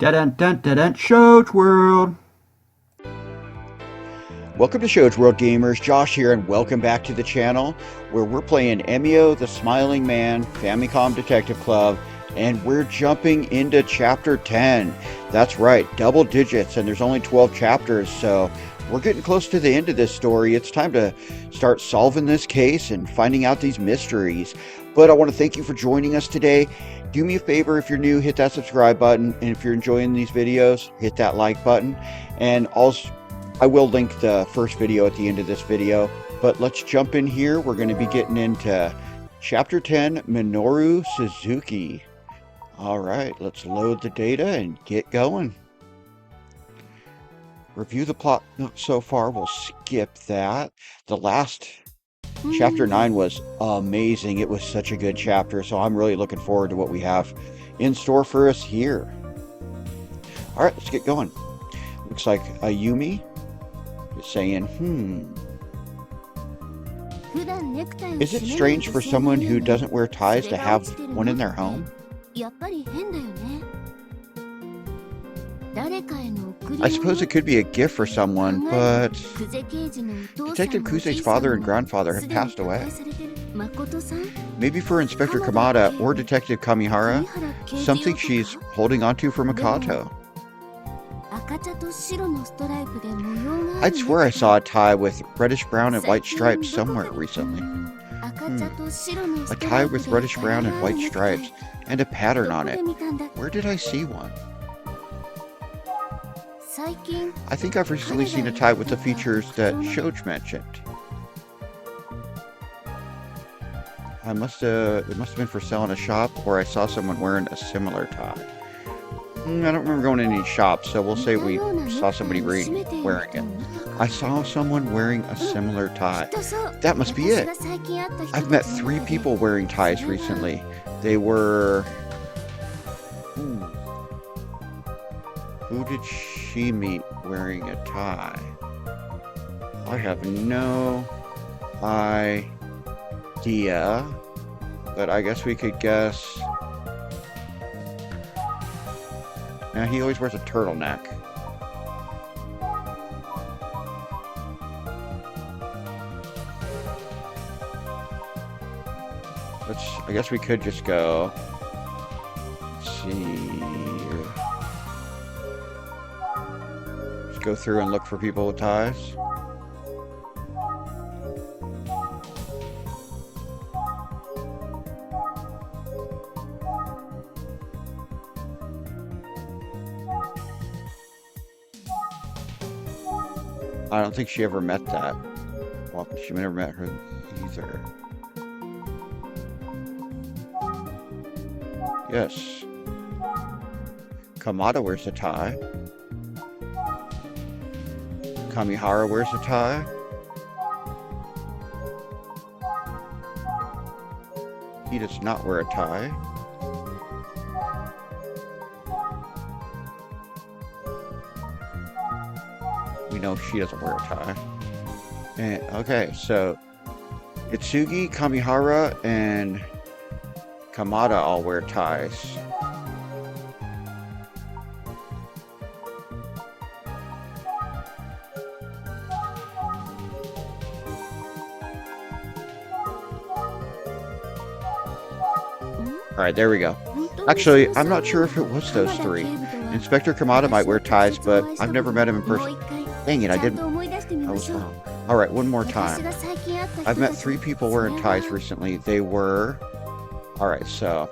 Dun-dun-dun-dun-dun, Shows World. Welcome to Shows World Gamers, Josh here, and welcome back to the channel where we're playing Emio, the Smiling Man, Famicom Detective Club, and we're jumping into Chapter 10. That's right, double digits, and there's only 12 chapters, so we're getting close to the end of this story. It's time to start solving this case and finding out these mysteries. But I want to thank you for joining us today. Do me a favor, if you're new, hit that subscribe button, and if you're enjoying these videos, hit that like button. And also, I will link the first video at the end of this video, but let's jump in here. We're going to be getting into Chapter 10, Minoru Suzuki. All right, let's load the data and get going. Review the plot so far. We'll skip that. The last Chapter 9 was amazing. It was such a good chapter, so I'm really looking forward to what we have in store for us here. All right, let's get going. Looks like Ayumi is saying, Is it strange for someone who doesn't wear ties to have one in their home? I suppose it could be a gift for someone, but Detective Kuse's father and grandfather have passed away. Maybe for Inspector Kamada or Detective Kamihara, something she's holding onto for Makoto. I'd swear I saw a tie with reddish brown and white stripes somewhere recently. A tie with reddish brown and white stripes and a pattern on it. Where did I see one? I think I've recently seen a tie with the features that Shoj mentioned. It must have been for sale in a shop, or I saw someone wearing a similar tie. I don't remember going to any shops, so we'll say we saw somebody wearing it. I saw someone wearing a similar tie. That must be it. I've met 3 people wearing ties recently. They were... Who did she meet wearing a tie? I have no idea, but I guess we could guess. Now, he always wears a turtleneck. I guess we could just go. Let's see. Just go through and look for people with ties. I don't think she ever met that. Well, she never met her either. Yes. Kamada wears a tie. Kamihara wears a tie. He does not wear a tie. We know she doesn't wear a tie. And, okay, so Itsugi, Kamihara, and Kamada all wear ties. Alright, there we go. Actually, I'm not sure if it was those 3. Inspector Kamada might wear ties, but I've never met him in person. Dang it, I didn't. I was wrong. Alright, one more time. I've met 3 people wearing ties recently. They were... Alright, so...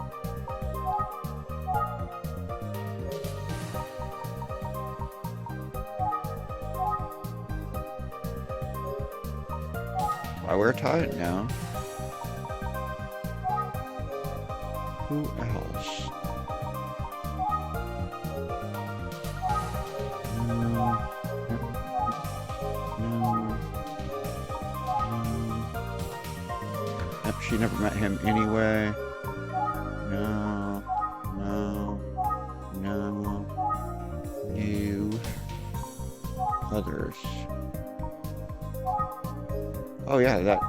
I wear a tie now. Who else? She never met him anyway. No. New. Others. Oh yeah, that.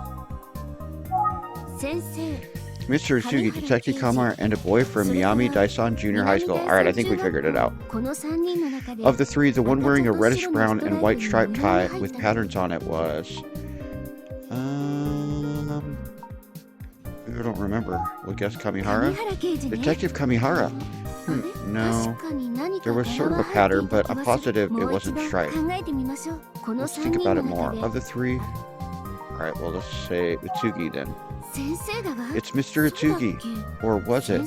Mr. Utsugi, Detective Kamar, and a boy from Miami Daison Junior High School. Alright, I think we figured it out. Of the three, the one wearing a reddish brown and white striped tie with patterns on it was... I don't remember. We'll guess Kamihara? Detective Kamihara. No. There was sort of a pattern, but I'm positive it wasn't striped. Let's think about it more. Of the three... Alright, well, let's say Utsugi then. It's Mr. Utsugi. Or was it?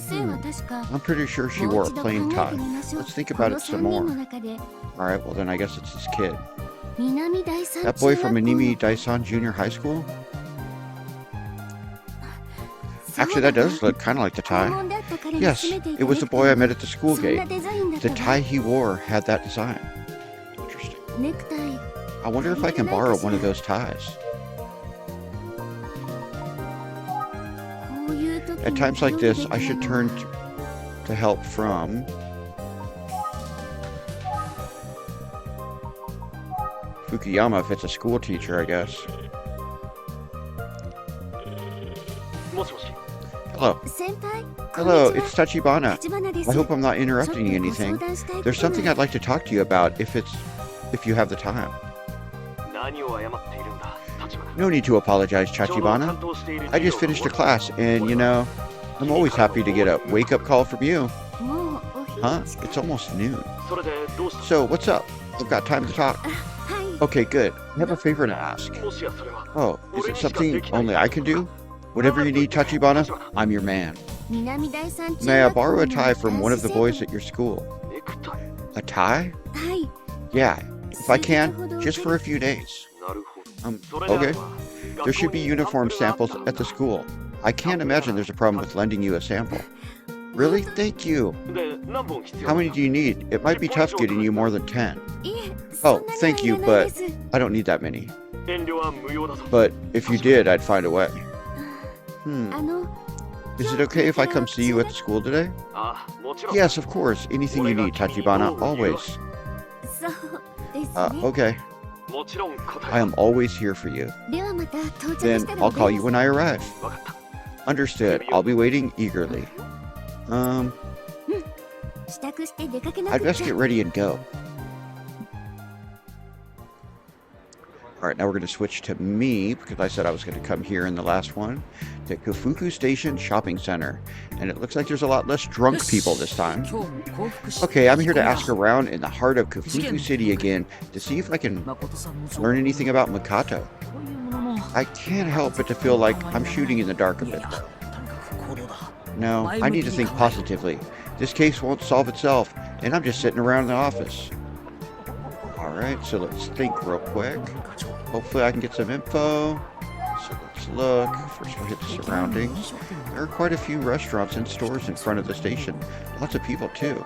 I'm pretty sure she wore a plain tie. Let's think about it some more. Alright, well then I guess it's his kid. That boy from Minami Daison Junior High School? Actually, that does look kind of like the tie. Yes, it was the boy I met at the school gate. The tie he wore had that design. Interesting. I wonder if I can borrow one of those ties. At times like this, I should turn to help from... Fukuyama if it's a school teacher, I guess. Hello. Hello, it's Tachibana. I hope I'm not interrupting anything. There's something I'd like to talk to you about if you have the time. No need to apologize, Tachibana. I just finished a class and, you know, I'm always happy to get a wake-up call from you. Huh? It's almost noon. So, what's up? I've got time to talk. Okay, good. I have a favor to ask. Oh, is it something only I can do? Whatever you need, Tachibana, I'm your man. May I borrow a tie from one of the boys at your school? A tie? Yeah, if I can, just for a few days. Okay. There should be uniform samples at the school. I can't imagine there's a problem with lending you a sample. Really? Thank you. How many do you need? It might be tough getting you more than 10. Oh, thank you, but I don't need that many. But if you did, I'd find a way. Is it okay if I come see you at the school today? Yes, of course. Anything you need, Tachibana, always. Okay. I am always here for you. Then I'll call you when I arrive. Understood. I'll be waiting eagerly. I'd best get ready and go. Alright, now we're going to switch to me, because I said I was going to come here in the last one, to Kofuku Station Shopping Center. And it looks like there's a lot less drunk people this time. Okay, I'm here to ask around in the heart of Kofuku City again, to see if I can learn anything about Makato. I can't help but to feel like I'm shooting in the dark a bit, though. No, I need to think positively. This case won't solve itself, and I'm just sitting around the office. Alright, so let's think real quick. Hopefully I can get some info. So let's look. First we'll hit the surroundings. There are quite a few restaurants and stores in front of the station. Lots of people too.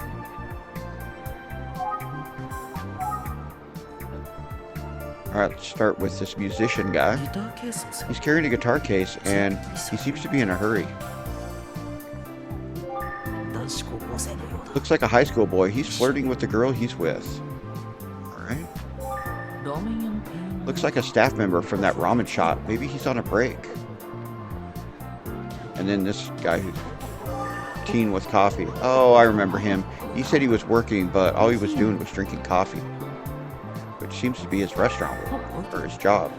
Alright, let's start with this musician guy. He's carrying a guitar case and he seems to be in a hurry. Looks like a high school boy. He's flirting with the girl he's with. Alright. Looks like a staff member from that ramen shop. Maybe he's on a break. And then this guy who's teen with coffee. Oh, I remember him. He said he was working, but all he was doing was drinking coffee. Which seems to be his restaurant or his job.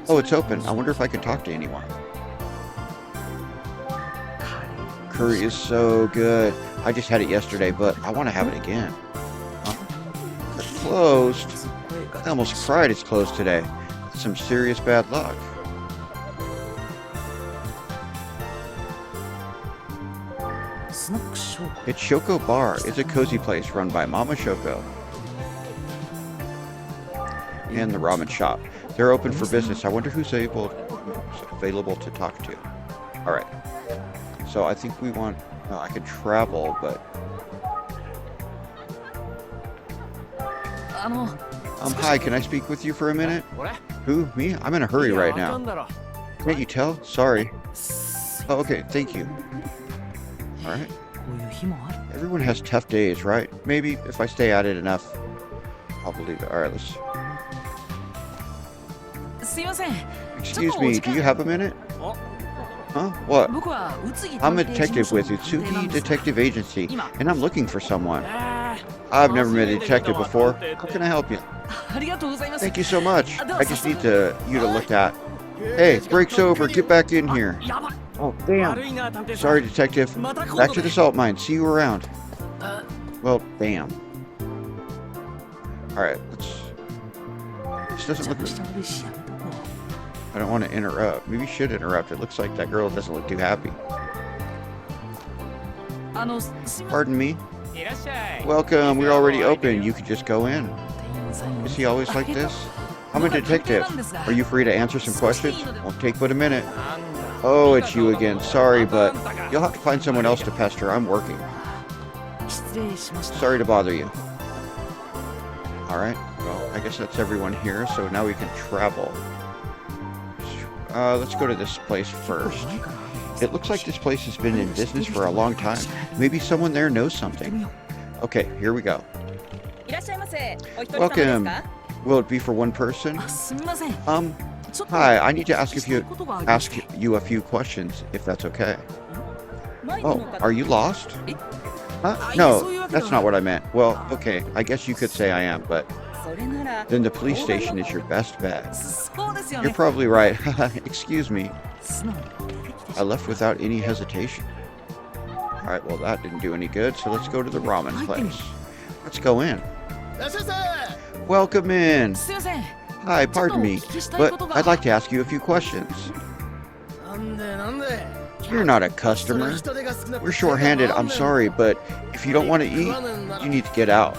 Oh, it's open. I wonder if I can talk to anyone. Curry is so good. I just had it yesterday, but I want to have it again. It's closed. I almost cried it's closed today. Some serious bad luck. It's Shoko Bar. It's a cozy place run by Mama Shoko. And the ramen shop. They're open for business. I wonder who's available to talk to. Alright. So I think we want... I could travel, but... Hi, can I speak with you for a minute? Who? Me? I'm in a hurry right now. Can't you tell? Sorry. Oh, okay, thank you. Alright. Everyone has tough days, right? Maybe if I stay at it enough, I'll believe it. Alright, let's... Excuse me, do you have a minute? Huh? What? I'm a detective with Utsugi Detective Agency, and I'm looking for someone. I've never met a detective before. How can I help you? Thank you so much. I just need you to look at. Hey, break's over. Get back in here. Oh, damn. Sorry, detective. Back to the salt mine. See you around. Well, damn. Alright, this doesn't look... I don't want to interrupt. Maybe you should interrupt. It looks like that girl doesn't look too happy. Pardon me? Welcome. We're already open. You could just go in. Is he always like this? I'm a detective. Are you free to answer some questions? Won't take but a minute. Oh, it's you again. Sorry, but you'll have to find someone else to pester. I'm working. Sorry to bother you. Alright, well, I guess that's everyone here, so now we can travel. Let's go to this place first. It looks like this place has been in business for a long time. Maybe someone there knows something. Okay, here we go. Welcome. Will it be for one person? Hi, I need to ask you a few questions, if that's okay. Oh, are you lost? No, that's not what I meant. Well, okay, I guess you could say I am, but then the police station is your best bet. You're probably right. Excuse me. I left without any hesitation. Alright, well that didn't do any good, so let's go to the ramen place. Let's go in. Welcome in. Hi, pardon me, but I'd like to ask you a few questions. You're not a customer. We're short-handed, I'm sorry, but if you don't want to eat, you need to get out.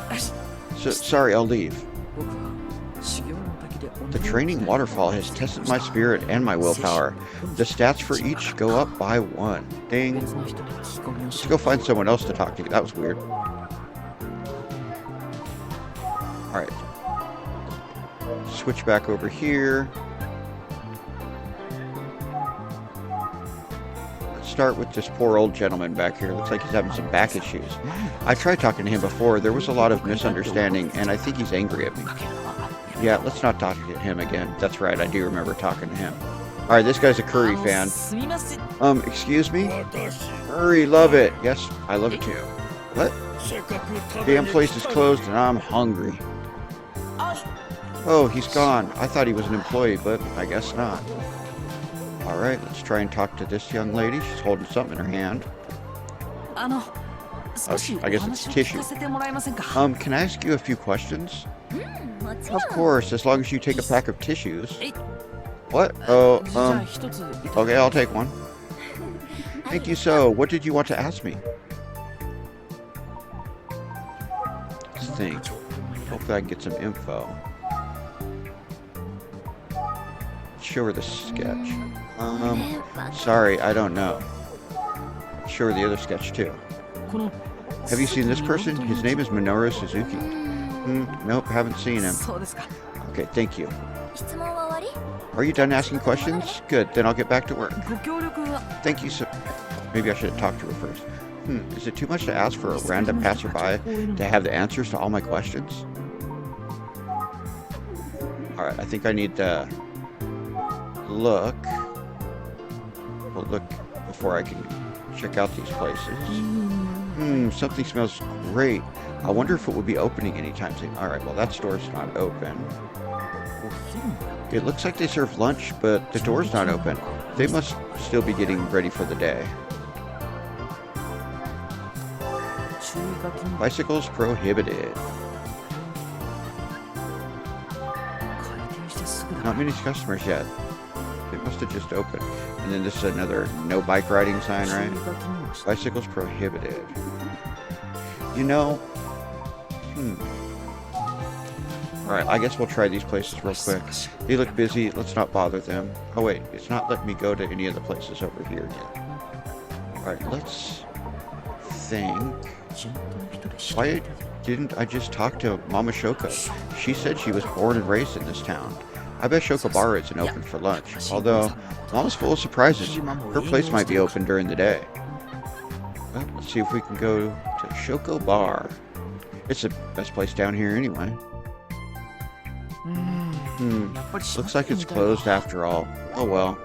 So, sorry, I'll leave. The training waterfall has tested my spirit and my willpower. The stats for each go up by 1. Ding. Let's go find someone else to talk to. That was weird. Alright. Switch back over here. Start with this poor old gentleman back here. Looks like he's having some back issues. I tried talking to him before. There was a lot of misunderstanding, and I think he's angry at me. Yeah, let's not talk to him again. That's right, I do remember talking to him. Alright, this guy's a curry fan. Excuse me? Curry, love it. Yes, I love it too. What? Damn place is closed and I'm hungry. Oh, he's gone. I thought he was an employee, but I guess not. Alright, let's try and talk to this young lady. She's holding something in her hand. Oh, I guess it's tissue. Can I ask you a few questions? Of course, as long as you take a pack of tissues. What? Oh, okay, I'll take one. Thank you so. What did you want to ask me? Let's think. Hopefully I can get some info. Show her the sketch. Sorry, I don't know. Show her the other sketch too. Have you seen this person? His name is Minoru Suzuki. Nope, haven't seen him. Okay, thank you. Are you done asking questions? Good, then I'll get back to work. Thank you so... Maybe I should have talked to her first. Is it too much to ask for a random passerby to have the answers to all my questions? Alright, I think I need to look. Well, look before I can check out these places. Something smells great. I wonder if it would be opening anytime soon. Alright, well that store's not open. It looks like they serve lunch, but the door's not open. They must still be getting ready for the day. Bicycles prohibited. Not many customers yet. They must have just opened. And then this is another no bike riding sign, right? Bicycles prohibited. You know... Alright, I guess we'll try these places real quick. They look busy, let's not bother them. Oh wait, it's not letting me go to any of the places over here yet. Alright, let's think. Why didn't I just talk to Mama Shoko? She said she was born and raised in this town. I bet Shokobara isn't open for lunch, although Mama's full of surprises. Her place might be open during the day. Well, let's see if we can go to Shoko Bar. It's the best place down here anyway. Looks like it's closed after all. Oh well.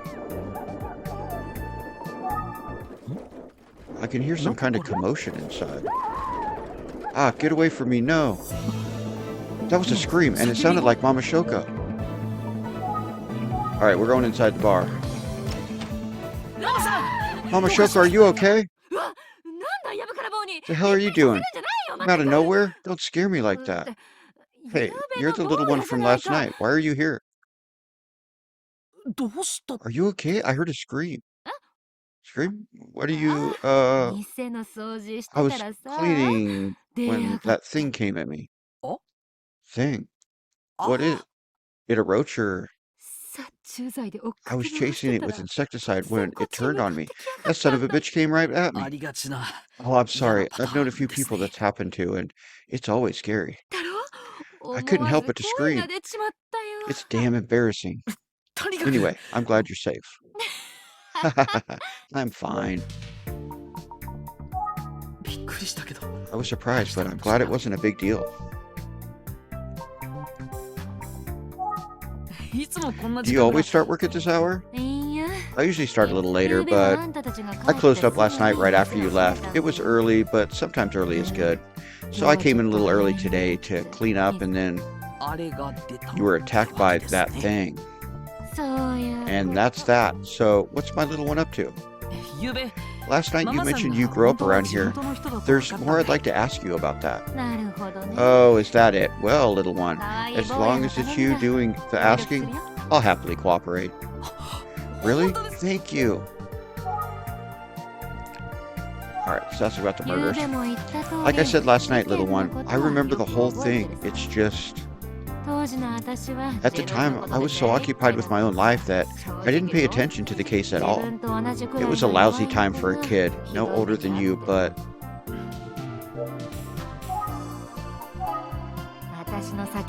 I can hear some kind of commotion inside. Ah, get away from me, no. That was a scream, and it sounded like Mama Shoko. Alright, we're going inside the bar. Mama Shoko, are you okay? What the hell are you doing? I'm out of nowhere? Don't scare me like that. Hey, you're the little one from last night. Why are you here? Are you okay? I heard a scream. Scream? What are you, I was cleaning when that thing came at me. Thing? What is it? A roach or... I was chasing it with insecticide when it turned on me. That son of a bitch came right at me. Oh, I'm sorry. I've known a few people that's happened to, and it's always scary. I couldn't help but to scream. It's damn embarrassing. Anyway, I'm glad you're safe. I'm fine. I was surprised, but I'm glad it wasn't a big deal. Do you always start work at this hour? I usually start a little later, but I closed up last night right after you left. It was early, but sometimes early is good. So I came in a little early today to clean up, and then you were attacked by that thing. And that's that. So what's my little one up to? Last night you mentioned you grew up around here. There's more I'd like to ask you about that. Oh, is that it? Well, little one, as long as it's you doing the asking, I'll happily cooperate. Really? Thank you. Alright, so that's about the murders. Like I said last night, little one, I remember the whole thing. It's just... At the time, I was so occupied with my own life that I didn't pay attention to the case at all. It was a lousy time for a kid, no older than you, but...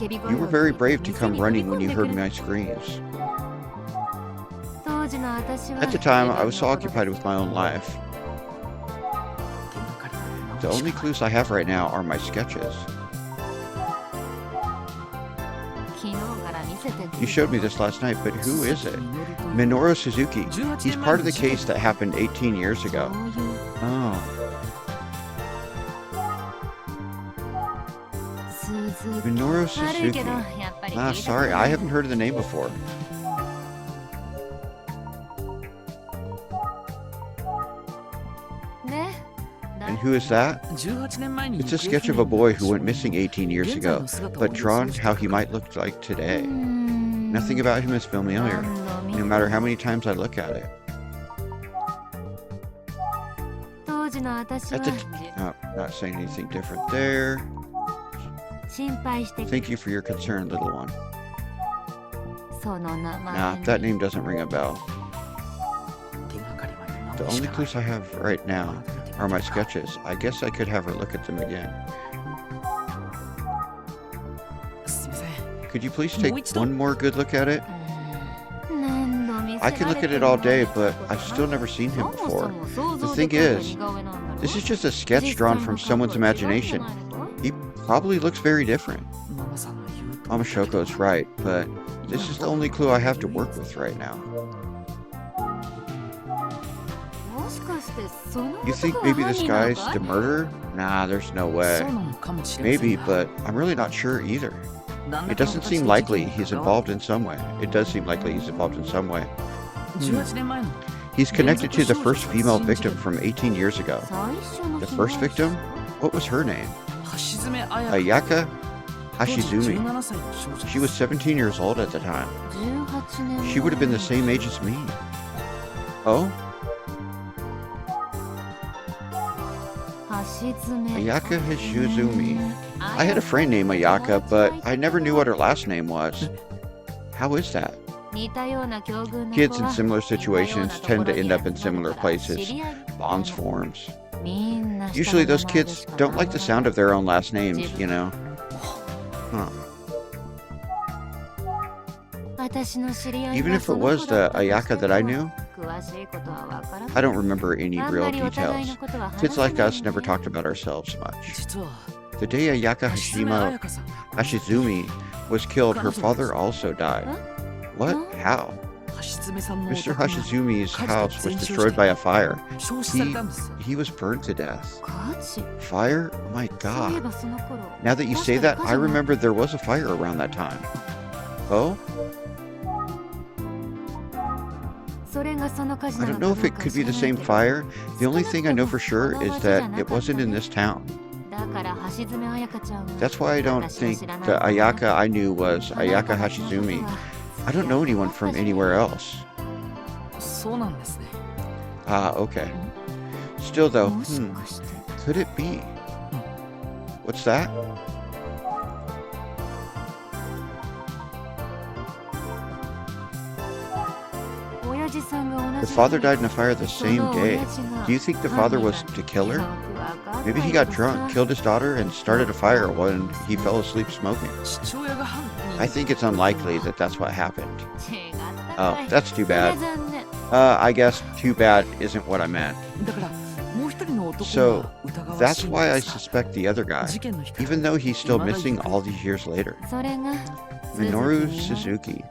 You were very brave to come running when you heard my screams. At the time, I was so occupied with my own life. The only clues I have right now are my sketches. You showed me this last night, but who is it? Minoru Suzuki. He's part of the case that happened 18 years ago. Oh. Minoru Suzuki. Ah, sorry, I haven't heard of the name before. And who is that? It's a sketch of a boy who went missing 18 years ago, but drawn how he might look like today. Nothing about him is familiar, no matter how many times I look at it. Not saying anything different there. Thank you for your concern, little one. Nah, that name doesn't ring a bell. The only clues I have right now are my sketches. I guess I could have her look at them again. Could you please take one more good look at it? I can look at it all day, but I've still never seen him before. The thing is, this is just a sketch drawn from someone's imagination. He probably looks very different. Mama Shoko's right, but this is the only clue I have to work with right now. You think maybe this guy's the murderer? Nah, there's no way. Maybe, but I'm really not sure either. It doesn't seem likely he's involved in some way. It does seem likely he's involved in some way. He's connected to the first female victim from 18 years ago. The first victim? What was her name? Ayaka Hashizumi. She was 17 years old at the time. She would have been the same age as me. Oh? Ayaka Hashizumi. I had a friend named Ayaka, but I never knew what her last name was. How is that? Kids in similar situations tend to end up in similar places. Bonds forms. Usually those kids don't like the sound of their own last names, you know. Huh. Even if it was the Ayaka that I knew, I don't remember any real details. Kids like us never talked about ourselves much. The day Ayaka Hashizumi was killed, her father also died. What? How? Mr. Hashizumi's house was destroyed by a fire. He was burned to death. Fire? Oh my god. Now that you say that, I remember there was a fire around that time. Oh? I don't know if it could be the same fire. The only thing I know for sure is that it wasn't in this town. That's why I don't think the Ayaka I knew was Ayaka Hashizumi. I don't know anyone from anywhere else. Ah, okay. Still though, could it be? What's that? The father died in a fire the same day. Do you think the father was the killer? Maybe he got drunk, killed his daughter, and started a fire when he fell asleep smoking. I think it's unlikely that that's what happened. Oh, that's too bad. I guess too bad isn't what I meant. So, that's why I suspect the other guy, even though he's still missing all these years later. Minoru Suzuki.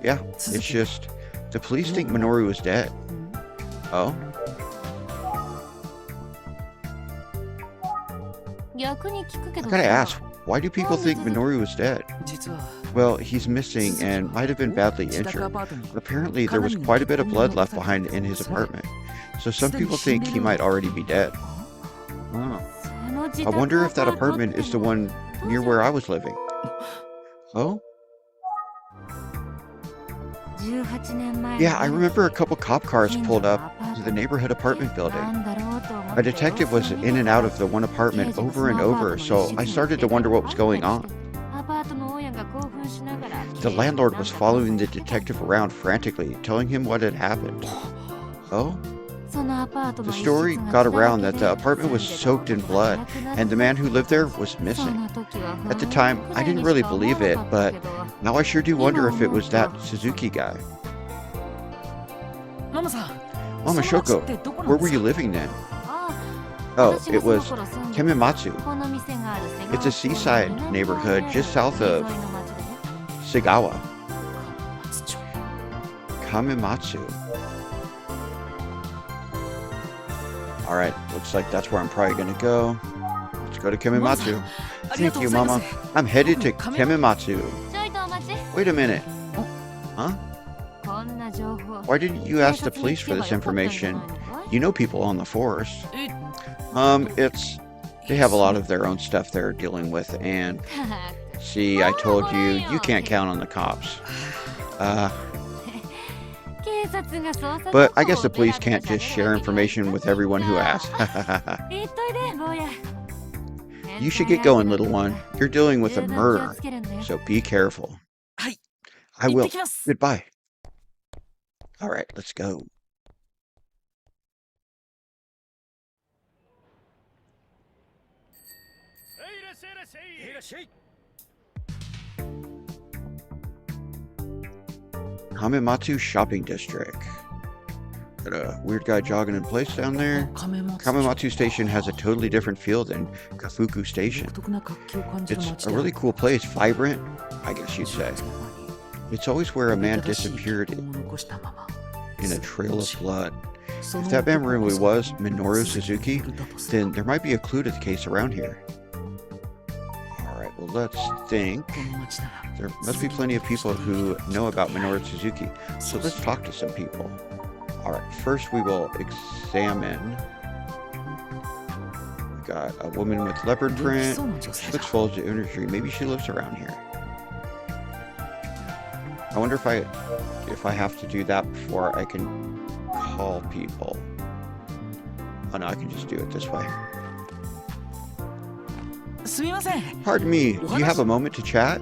Yeah, it's just, the police think Minoru is dead. Oh? I gotta ask, why do people think Minoru is dead? Well, he's missing and might have been badly injured. Apparently, there was quite a bit of blood left behind in his apartment, so some people think he might already be dead. Oh. I wonder if that apartment is the one near where I was living. Oh? Yeah, I remember a couple cop cars pulled up to the neighborhood apartment building. A detective was in and out of the one apartment over and over, so I started to wonder what was going on. The landlord was following the detective around frantically, telling him what had happened. Oh? The story got around that the apartment was soaked in blood, and the man who lived there was missing. At the time, I didn't really believe it, but now I sure do wonder if it was that Suzuki guy. Mama Shoko, where were you living then? Oh, it was Kamimatsu. It's a seaside neighborhood just south of Sagawa. Kamimatsu. Alright, looks like that's where I'm probably gonna go. Let's go to Kamimatsu. Thank you, Mama. I'm headed to Kamimatsu. Wait a minute. Huh? Why didn't you ask the police for this information? You know people on the force. They have a lot of their own stuff they're dealing with, and see, I told you, you can't count on the cops. But I guess the police can't just share information with everyone who asks. You should get going, little one. You're dealing with a murder, so be careful. I will. Goodbye. Alright, let's go. Kamimatsu Shopping District. Got a weird guy jogging in place down there. Kamimatsu Station has a totally different feel than Kafuku Station. It's a really cool place, vibrant, I guess you'd say. It's always where a man disappeared in a trail of blood. If that man really was Minoru Suzuki, then there might be a clue to the case around here. Alright, well let's think. There must be plenty of people who know about Minoru Suzuki, so let's talk to some people. Alright, first we will examine. We've got a woman with leopard print. She looks full of energy. Maybe she lives around here. I wonder if I have to do that before I can call people. Oh no, I can just do it this way. Pardon me, do you have a moment to chat?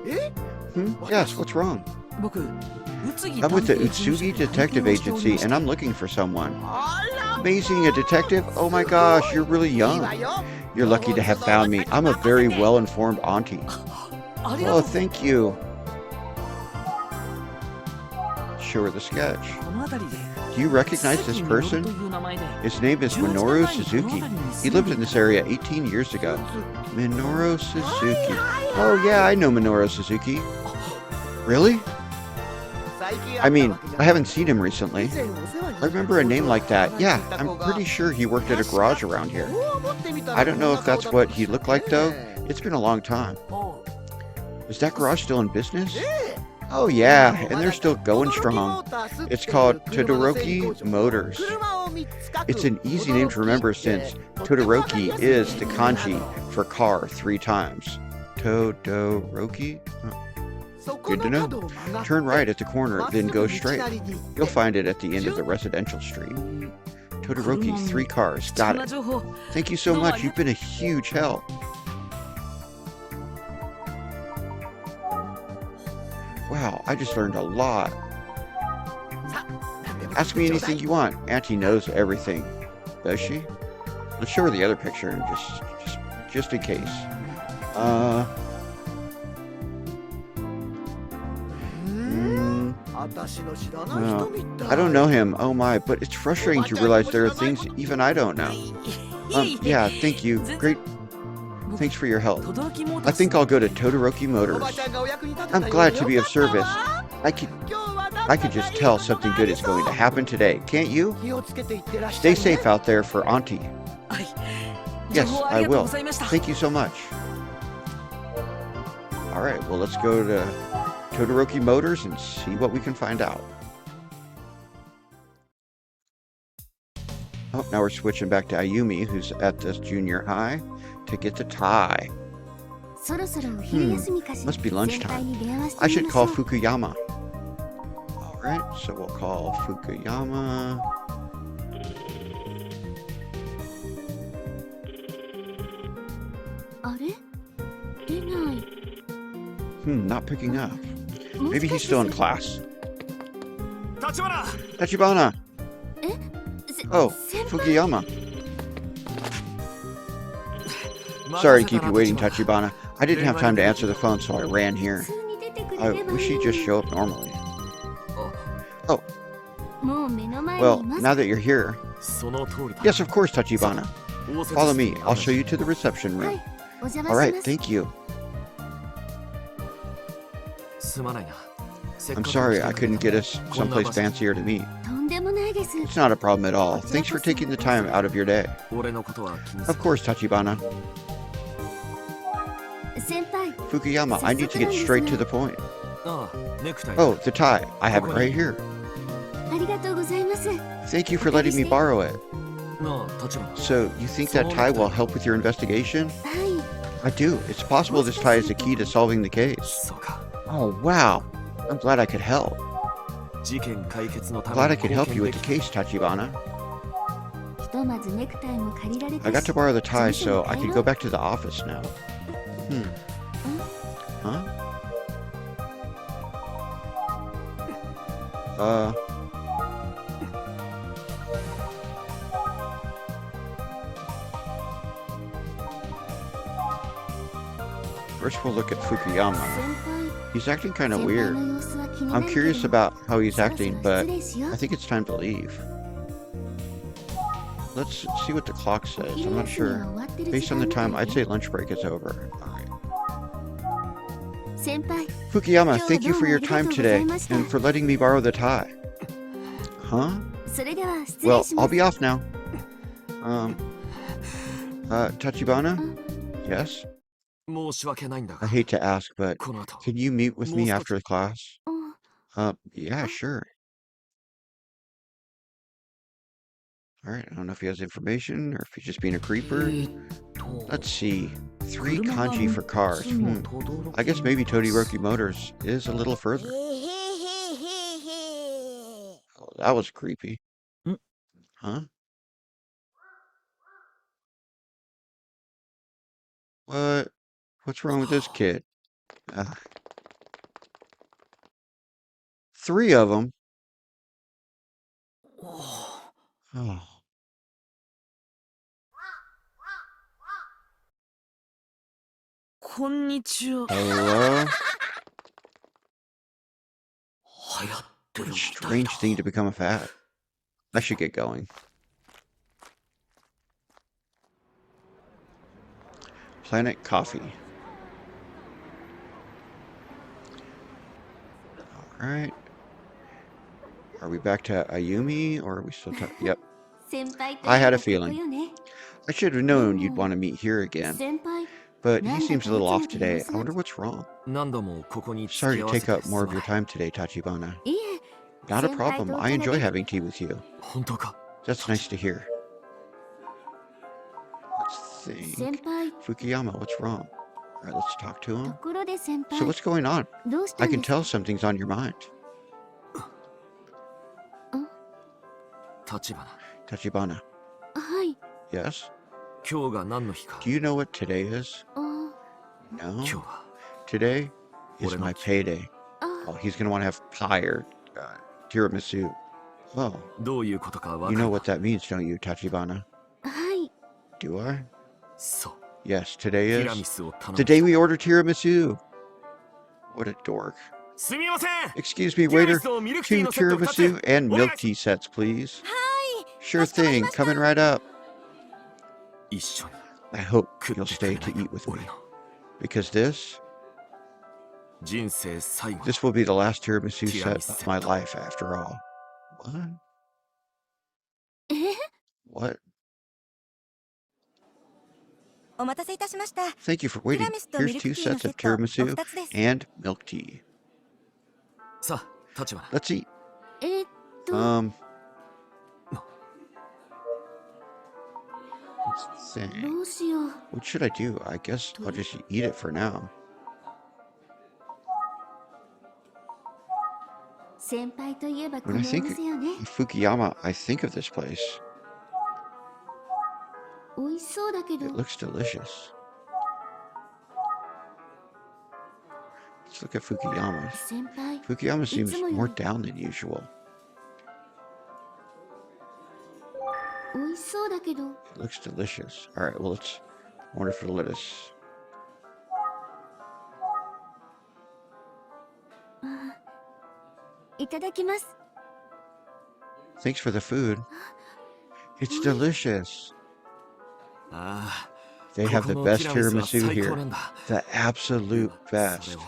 Yes, what's wrong? I'm with the Utsugi Detective Agency and I'm looking for someone. Amazing, a detective? Oh my gosh, you're really young. You're lucky to have found me. I'm a very well-informed auntie. Oh, thank you. Show her the sketch. Do you recognize this person? His name is Minoru Suzuki. He lived in this area 18 years ago. Minoru Suzuki. Oh yeah, I know Minoru Suzuki. Really? I mean, I haven't seen him recently. I remember a name like that. Yeah, I'm pretty sure he worked at a garage around here. I don't know if that's what he looked like, though. It's been a long time. Is that garage still in business? Oh yeah, and they're still going strong. It's called Todoroki Motors. It's an easy name to remember since Todoroki is the kanji for car 3 times. Todoroki? Oh, good to know. Turn right at the corner, then go straight. You'll find it at the end of the residential street. Todoroki, 3 cars. Got it. Thank you so much. You've been a huge help. Wow, I just learned a lot. Ask me anything you want. Auntie knows everything. Does she? Let's show her the other picture and just in case. I don't know him. Oh my, but it's frustrating to realize there are things even I don't know. Yeah, thank you. Great. Thanks for your help. I think I'll go to Todoroki Motors. I'm glad to be of service. I could just tell something good is going to happen today, can't you? Stay safe out there for Auntie. Yes, I will. Thank you so much. Alright, well let's go to Todoroki Motors and see what we can find out. Oh, now we're switching back to Ayumi, who's at this junior high, to get the tie. Must be lunchtime. I should call Fukuyama. Alright, so we'll call Fukuyama. Not picking up. Maybe he's still in class. Tachibana! Oh, Fukuyama. Sorry to keep you waiting, Tachibana. I didn't have time to answer the phone, so I ran here. I wish he'd just show up normally. Oh. Well, now that you're here... Yes, of course, Tachibana. Follow me. I'll show you to the reception room. Alright, thank you. I'm sorry I couldn't get us someplace fancier to meet. It's not a problem at all. Thanks for taking the time out of your day. Of course, Tachibana. Fukuyama, I need to get straight to the point. Oh, the tie. I have it right here. Thank you for letting me borrow it. So, you think that tie will help with your investigation? I do. It's possible this tie is the key to solving the case. Oh, wow. I'm glad I could help. Glad I could help you with the case, Tachibana. I got to borrow the tie so I could go back to the office now. Huh? First we'll look at Fukuyama. He's acting kind of weird. I'm curious about how he's acting, but I think it's time to leave. Let's see what the clock says. I'm not sure. Based on the time, I'd say lunch break is over. Alright. Fukuyama, thank you for your time today, and for letting me borrow the tie. Huh? Well, I'll be off now. Tachibana? Yes? I hate to ask, but can you meet with me after class? Yeah, sure. Alright, I don't know if he has information, or if he's just being a creeper. Let's see. 3 kanji for cars. I guess maybe Todoroki Motors is a little further. Oh, that was creepy. Huh? What? What's wrong with this kid? 3 of them? Oh. Hello? What a strange thing to become a fad. I should get going. Planet Coffee. Alright. Are we back to Ayumi, or are we still talking? Yep. 先輩と I い had え a ばここ feeling. よね。 I should have known you'd want to meet here again. 先輩、 But he なんだ seems か a い little つ off もと様 today. 子 I が wonder what's wrong. 何度もここに付 Sorry き to 合わせ take て up す more ま of な your い。 time today, Tachibana. いえ、 Not a 先輩 problem. とお I 茶が enjoy でき having tea with you. 本当か。 That's nice to hear. Let's 先 think. 輩、 Fukuyama, what's wrong? All right, let's talk to と him. ころで先 So 輩、 what's going on? どうした I ん can ですか tell something's on your mind. 立花、 Tachibana. はい。 Yes? 今日が何の日か。 Do you know what today is? あ No? 今日は Today is What am my I- payday. あ、 Oh, he's going to want to have pie or tiramisu. Oh, どういうことかわ you か know る what that means, don't you, Tachibana? はい。 Do I? そう。 Yes, テ today ィラ is ミスを頼む。 the day we order tiramisu. What a dork. すみません。 Excuse me, ティラミ waiter. スとミルクティー Two のセット2 tiramisu つ。 and milk tea sets, please. はい。 Sure thing, coming right up. 一緒に I hope 食 you'll ってくれ stay ない to か eat with 俺 me. の Because this 人生最後。 will be the last tiramisu Tiramisu set of my set. life after all. What? え What? お待たせいたしました。 Thank you for waiting. ティラミスと Here's ミルク two ティーの sets セ of ットお tiramisu 二つです。 and milk tea. さあ、立花。 Let's eat. と、 Let's think. どうしよう。 What should I do? I guess I'll just eat it for now. 先輩といえばこ When の I お think 店よね。 of Fukuyama, I think of this place. 美味しそうだけど It。looks delicious. Let's look at Fukuyama. 先輩、 Fukuyama seems It's more my- down than usual. 美味しそうだけど。 It looks delicious. All right, well, let's. I wonder if it'll let us. いただきます。 Thanks for the food. It's delicious. ああ。 They have こ the この best ティラミス tiramisu は最高 here. なんだ。 The absolute それ best. を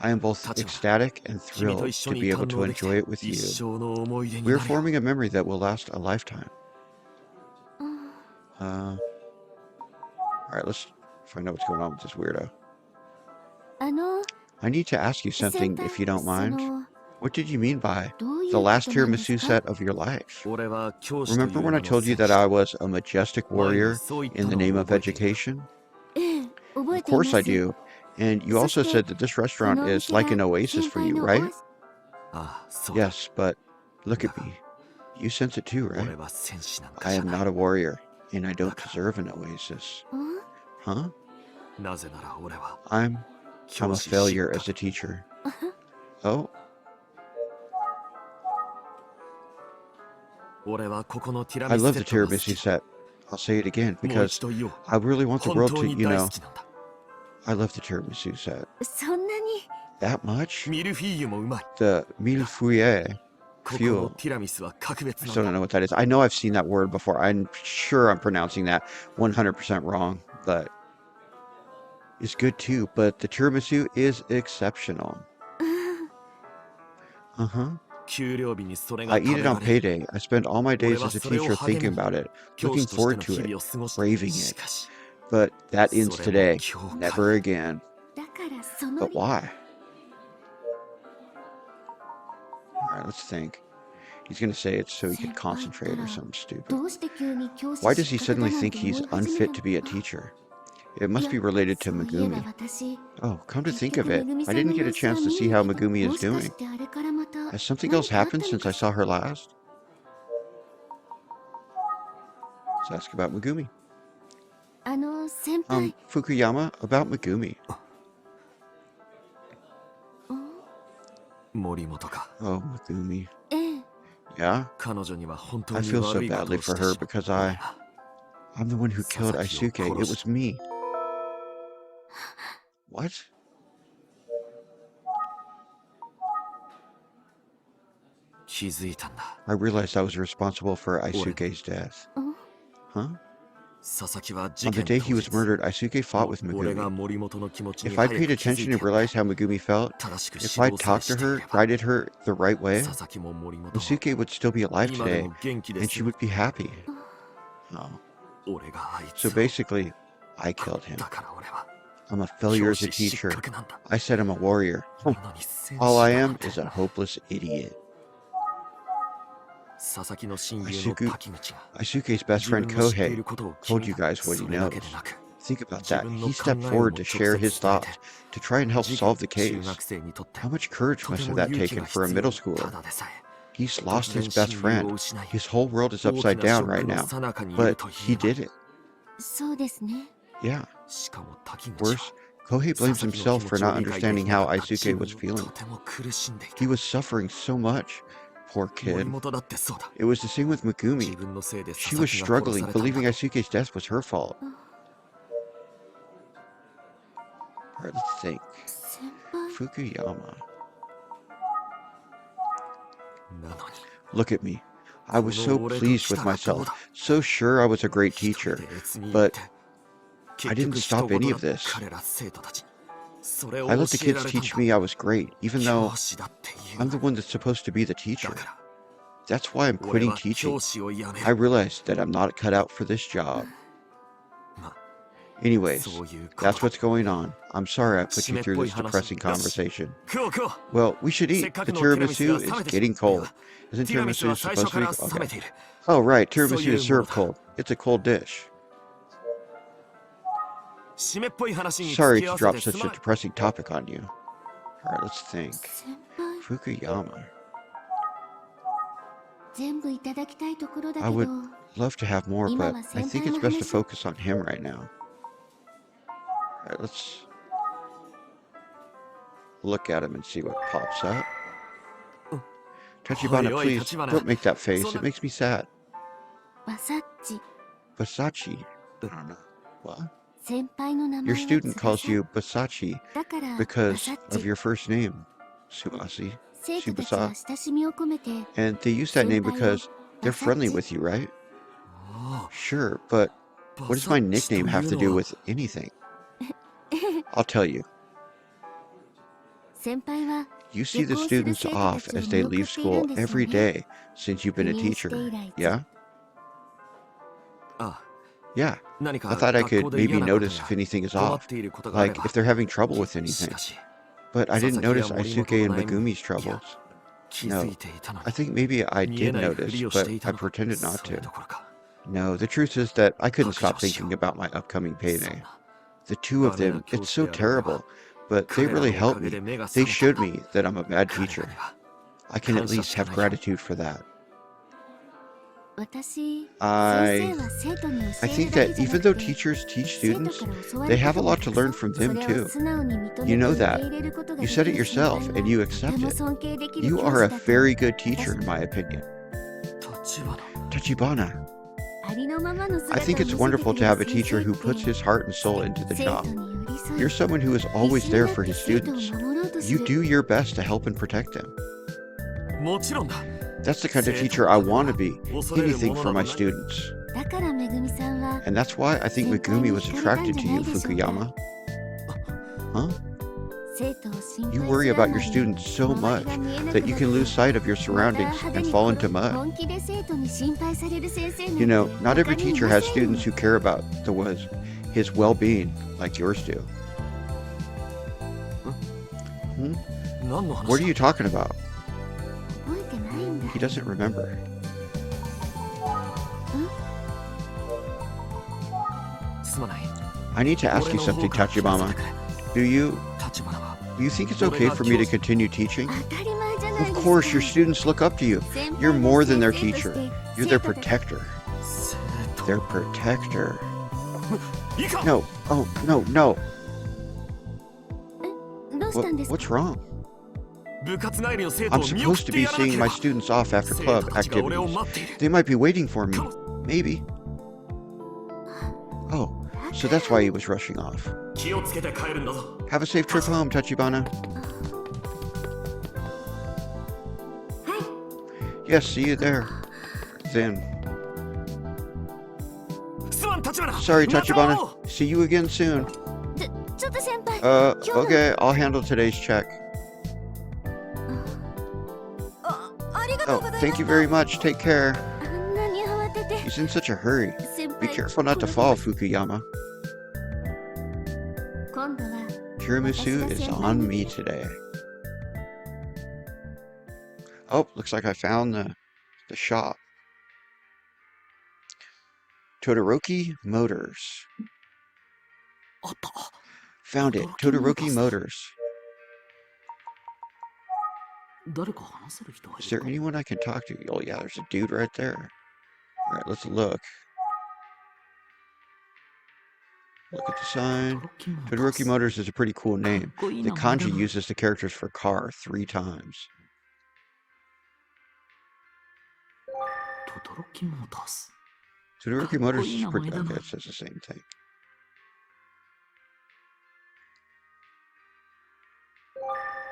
I am both Tachibana. ecstatic and 君と thrilled 一緒 to に be able 感 to 動でき enjoy て it with 一 you. 生の思い出に We're なるよ。 forming a memory that will last a lifetime. あ All right, let's find out what's going on with this weirdo. あの、 I need to ask you 先 something 輩、 if you don't そ mind. の、 What did you mean by どういう the こと last なんです tiramisu か set of your life? 俺は教師という Remember 名 when の I told you 戦 that 士 I was a majestic 前に warrior そう言った in the の name を of 覚えている。 education? ええ、覚え Of ていま course I す。 do. And you also そして said that this こ restaurant のお is 店 like が an oasis 先 for 輩 you, のオ right? アシああ、そうだ。 Yes, but look at me. You sense it too, 俺 right? は戦士なんか I じゃ am ない。 not a warrior, and I don't Baka. deserve an oasis. ん Huh? なぜなら俺は I'm 教 a 師 failure 失 as a 格。 teacher. Oh, 俺はここのティラ I ミス love セ the ットが好 tiramisu き。 set. I'll say it again もう because 一度言おう。 I really want the 本 world 当 to, に you 大 know, 好きなんだ。 I love the tiramisu set. そんなに That much? ミルフィーユもうまい。 The millefeuille ここの fuel. ティラミスは格別 I な still ん don't だ。 know what that is. I know I've seen that word before. I'm sure I'm pronouncing that 100% wrong, but it's good too. But the tiramisu is exceptional. Uh huh. 給料日にそれが I 食 eat べ it ら on れる。 payday. I spend all my 俺 days は as a それを teacher 励 thinking み about it, 教 looking 師として forward の to 日 it, 々を過ごし braving た。し it. かし、 But that ends それも today. 今日 Never から again. だからその But why? Alright, let's think. He's gonna say it's so he could 先輩 concentrate った or ら something stupid. どうして急に教師 Why does he 失格だ suddenly なん think て he's 思い始め unfit た to be a の teacher? It must い be や related そ to ういえば Megumi. 私 Oh, come to 結 think 局 of it, めぐみさ I んの didn't get a 様子は chance to 見 see え how たけど Megumi も is しか doing. してあれからまた Has something 何 else かあった happened の since か I しら saw her last? Let's ask about Megumi. 先輩、 Fukuyama, about Megumi. 森本か。 Oh, Megumi. ええ、 Yeah? 彼女には本当 I に feel so 悪いこと badly をし for て her しまっ because た。 I, 俺が I'm the one who killed Sasaki Aisuke. It was me. What? 気づいたんだ。 I realized I was responsible for Aisuke's death. ん Huh? On the day he was murdered, Isuke fought with Megumi. If I'd paid attention and realized how Megumi felt, if I'd talked to her, guided her the right way, Isuke would still be alive today, and she would be happy. Oh. So basically, I killed him. I'm a failure as a teacher. I said I'm a warrior. All I am is a hopeless idiot. Isuke's best friend Kohei told you guys what he knows. Think about that. He stepped forward to share his thoughts, to try and help solve the case. How much courage must have that taken for a middle schooler? He's lost his best friend. His whole world is upside down right now. But he did it. Yeah. Worse, Kohei blames himself for not understanding how Isuke was feeling. He was suffering so much. Poor kid. It was the same with Megumi. She was struggling, believing Isuke's death was her fault. Alright, let's think. Fukuyama. Look at me. I was so pleased with myself, so sure I was a great teacher, but I didn't stop any of this. I let the kids teach me I was great, even though I'm the one that's supposed to be the teacher. That's why I'm quitting teaching. I realized that I'm not cut out for this job. Anyways, that's what's going on. I'm sorry I put you through this depressing conversation. Well, we should eat. The tiramisu is getting cold. Isn't tiramisu supposed to be? Okay. Oh, right. Tiramisu is served cold. It's a cold dish. Sorry to drop such a depressing topic on you. Alright, let's think. Fukuyama. I would love to have more, but I think it's best to focus on him right now. Alright, let's look at him and see what pops up. Tachibana, please, don't make that face. It makes me sad. Basachi? I don't know. What? Your student calls you Basachi because of your first name, Subasa. And they use that name because they're friendly with you, right? Sure, but what does my nickname have to do with anything? I'll tell you. You see the students off as they leave school every day since you've been a teacher, yeah? Yeah, I thought I could maybe notice if anything is off, like if they're having trouble with anything. But I didn't notice Isuke and Megumi's troubles. No, I think maybe I did notice, but I pretended not to. No, the truth is that I couldn't stop thinking about my upcoming payday. The two of them, it's so terrible, but they really helped me. They showed me that I'm a bad teacher. I can at least have gratitude for that. I think that even though teachers teach students, they have a lot to learn from them too. You know that. You said it yourself, and you accept it. You are a very good teacher, in my opinion. Tachibana. I think it's wonderful to have a teacher who puts his heart and soul into the job. You're someone who is always there for his students. You do your best to help and protect them. That's the kind of teacher I want to be, anything for my students. And that's why I think Megumi was attracted to you, Fukuyama. Huh? You worry about your students so much that you can lose sight of your surroundings and fall into mud. You know, not every teacher has students who care about his well-being like yours do. What are you talking about? He doesn't remember. I need to ask you something, Tachibana. Do you think it's okay for me to continue teaching? Of course, your students look up to you. You're more than their teacher. You're their protector. Their protector. No. Oh, no. What's wrong? I'm supposed to be seeing my students off after club activities. They might be waiting for me. Maybe. Oh, so that's why he was rushing off. Have a safe trip home, Tachibana. Yes, see you there. Then. sorry, Tachibana. See you again soon. ちょっと先輩。 Okay, I'll handle today's check. ありがとう Oh, ございます。 thank you very much. Take care. あんなに慌てて。 He's in such a hurry. 先 Be 輩。 careful not to fall, Fukuyama. 今度は Tiramisu is on me today. Oh, looks like I found the shop. Todoroki Motors. あった。 Found it. Todoroki Motors. 誰か話せる人はい Is る there か？ anyone I can talk to? Oh, yeah, there's a dude right there. All right, let's look. Look at the sign. Todoroki Motors is a pretty cool name. The kanji uses the characters for car 3 times. トドロキモータース。 Todoroki Motors is pretty... Kakkoii namae da na. Okay, it says the same thing.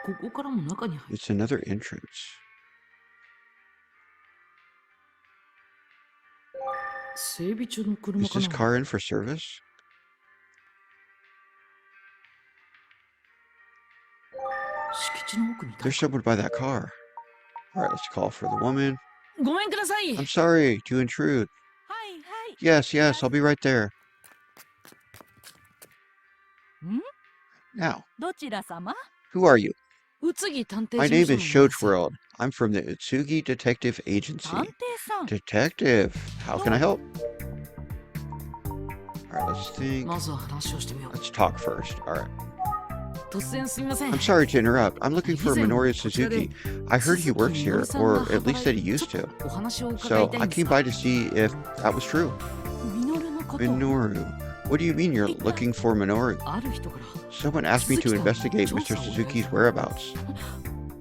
ここからも中に入る。 It's another entrance. 整備中の車 Is か this な？ car in for service? 敷地の奥に誰 There's someone by that car. All right, let's call for the woman. ごめんください。 I'm sorry to intrude. はいはい。 Yes, yes, I'll be right there. ん？ Now, どちら様？ who are you? 宇津木探偵 My 事 name 務 is 所の者です Shochworld. I'm from the Utsugi Detective 探 Agency. 偵さん。 Detective, how can I help? All right, let's think. まずは話をしてみよう。 Let's talk first. All right. 突然すみません。 I'm sorry to interrupt. I'm looking for Minoru Suzuki. I heard he works here, or at least that he used to. お話を伺 So いたい I んです came が by to see if that was true. ミノルのこと。 Minoru. What do you mean you're looking for Minoru? ある人から Someone asked me to investigate Mr. Suzuki's whereabouts.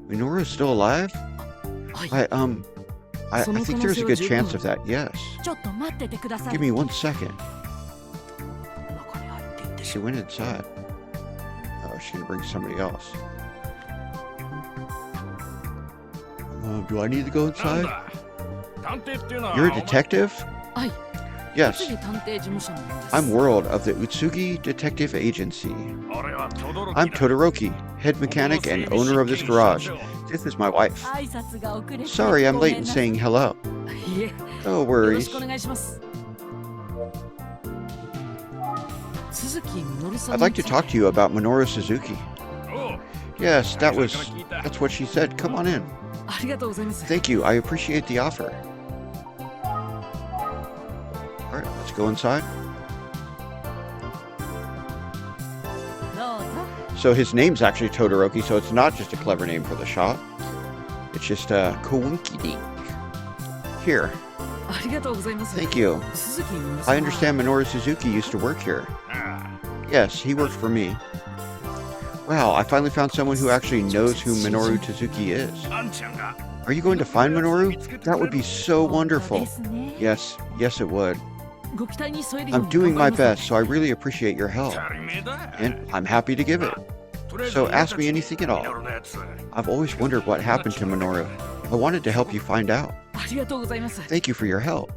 Minoru is still alive? はい。 I think there's a good chance of that, yes. ちょっと待っててください。 Give me 1 second. 中に入っていってし She went inside. Oh, she's gonna bring somebody else. Do I need to go inside? You're a detective? はい。 Yes, 宇津木探偵事務所の者です。 I'm World of the Utsugi Detective Agency. I'm Todoroki, head mechanic and owner of this garage. This is my wife. 挨拶が遅れて。 Sorry I'm ごめ late ん in なさい。 saying hello. いえ、 No よろ worries. しくお願いします。鈴木みのるさん I'd に like つ to いて talk to you about Minoru Suzuki. Yes, that's what she said. Come on in. ありがとうございます。 Thank you. I appreciate the offer. All right, let's go inside. どうぞ。 So his name's actually Todoroki, so it's not just a clever name for the shop. It's just a coinkydink. Here, ありがとうございます。 thank you. 鈴木みのるさん I は understand Minoru Suzuki used to work here. Yes, he worked for me. Wow, I finally found someone who actually knows who Minoru Suzuki is. Are you going to find Minoru? That would be so で wonderful. すね。 Yes, yes it would. ご期待に添えるよう I'm に doing 頑張 my ります best, so I really appreciate your help. And I'm happy to give it. So ask me anything at all. I've always wondered what happened to Minoru. I wanted to help you find out. ありがとうございます。 Thank you for your help.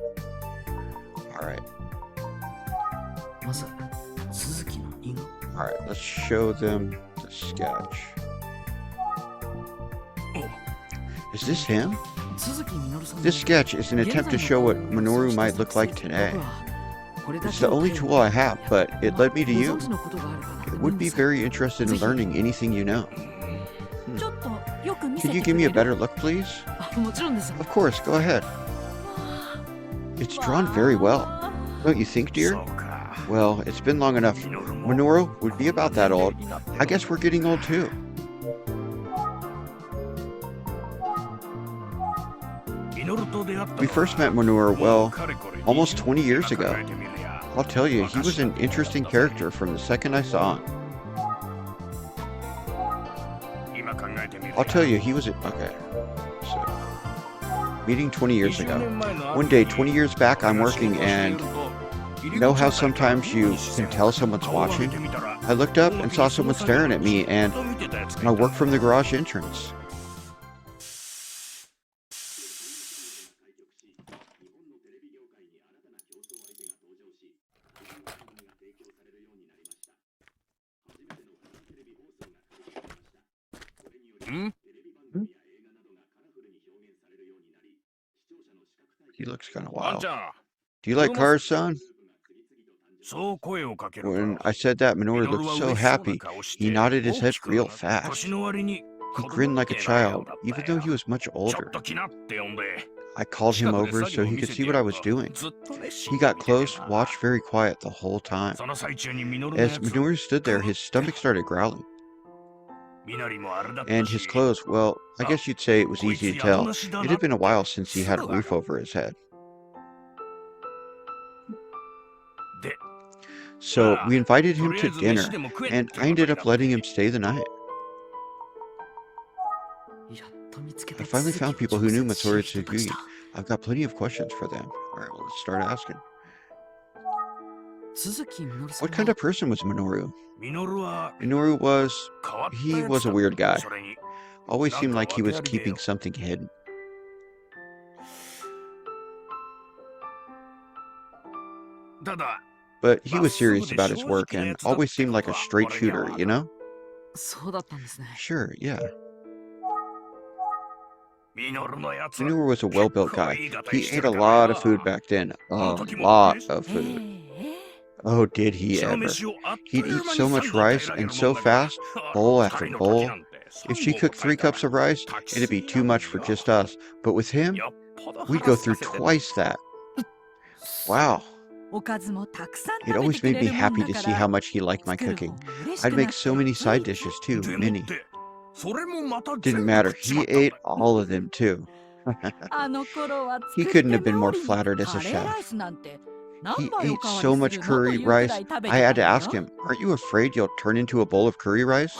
Alright, まず、鈴木の似顔 alright, let's show them the sketch. Is this him? 鈴木みのるさんの This sketch is an attempt to show what Minoru might look like today. これだ It's け the を only 手 tool I have, but it led me to ご you. 存知のことがあれば I would be very interested in learning anything you know. ちょっとよく見せ Could て you く give れ me a る？ better look, please? あもちろんです。 Of course, go ahead. It's drawn very well. Don't you think, dear? Well, it's been long enough. Minoru would be about that old. I guess we're getting old too. We first met Minoru, well, almost 20 years ago. I'll tell you, he was an interesting character from the second I saw him. I'll tell you, he was okay. So, meeting 20 years ago. One day, 20 years back, I'm working and you know how sometimes you can tell someone's watching? I looked up and saw someone staring at me and I worked from the garage entrance. He looks kind of wild. Do you like cars, son? When I said that, Minoru looked so happy. He nodded his head real fast. He grinned like a child, even though he was much older. I called him over so he could see what I was doing. He got close, watched very quiet the whole time. As Minoru stood there, his stomach started growling. And his clothes, well, I guess you'd say it was easy to tell. It had been a while since he had a roof over his head. So we invited him to dinner, and I ended up letting him stay the night. I finally found people who knew Masaru Tsukugi. I've got plenty of questions for them. Alright, well, let's start asking. What kind of person was Minoru? Minoru was a weird guy. Always seemed like he was keeping something hidden. But he was serious about his work and always seemed like a straight shooter, you know? Sure, yeah. Minoru was a well-built guy. He ate a lot of food back then. A lot of food. Oh, did he ever. He'd eat so much rice and so fast, bowl after bowl. If she cooked 3 cups of rice, it'd be too much for just us. But with him, we'd go through twice that. Wow. It always made me happy to see how much he liked my cooking. I'd make so many side dishes too, many. Didn't matter, he ate all of them too. He couldn't have been more flattered as a chef. He ate so much curry rice, I had to ask him, aren't you afraid you'll turn into a bowl of curry rice?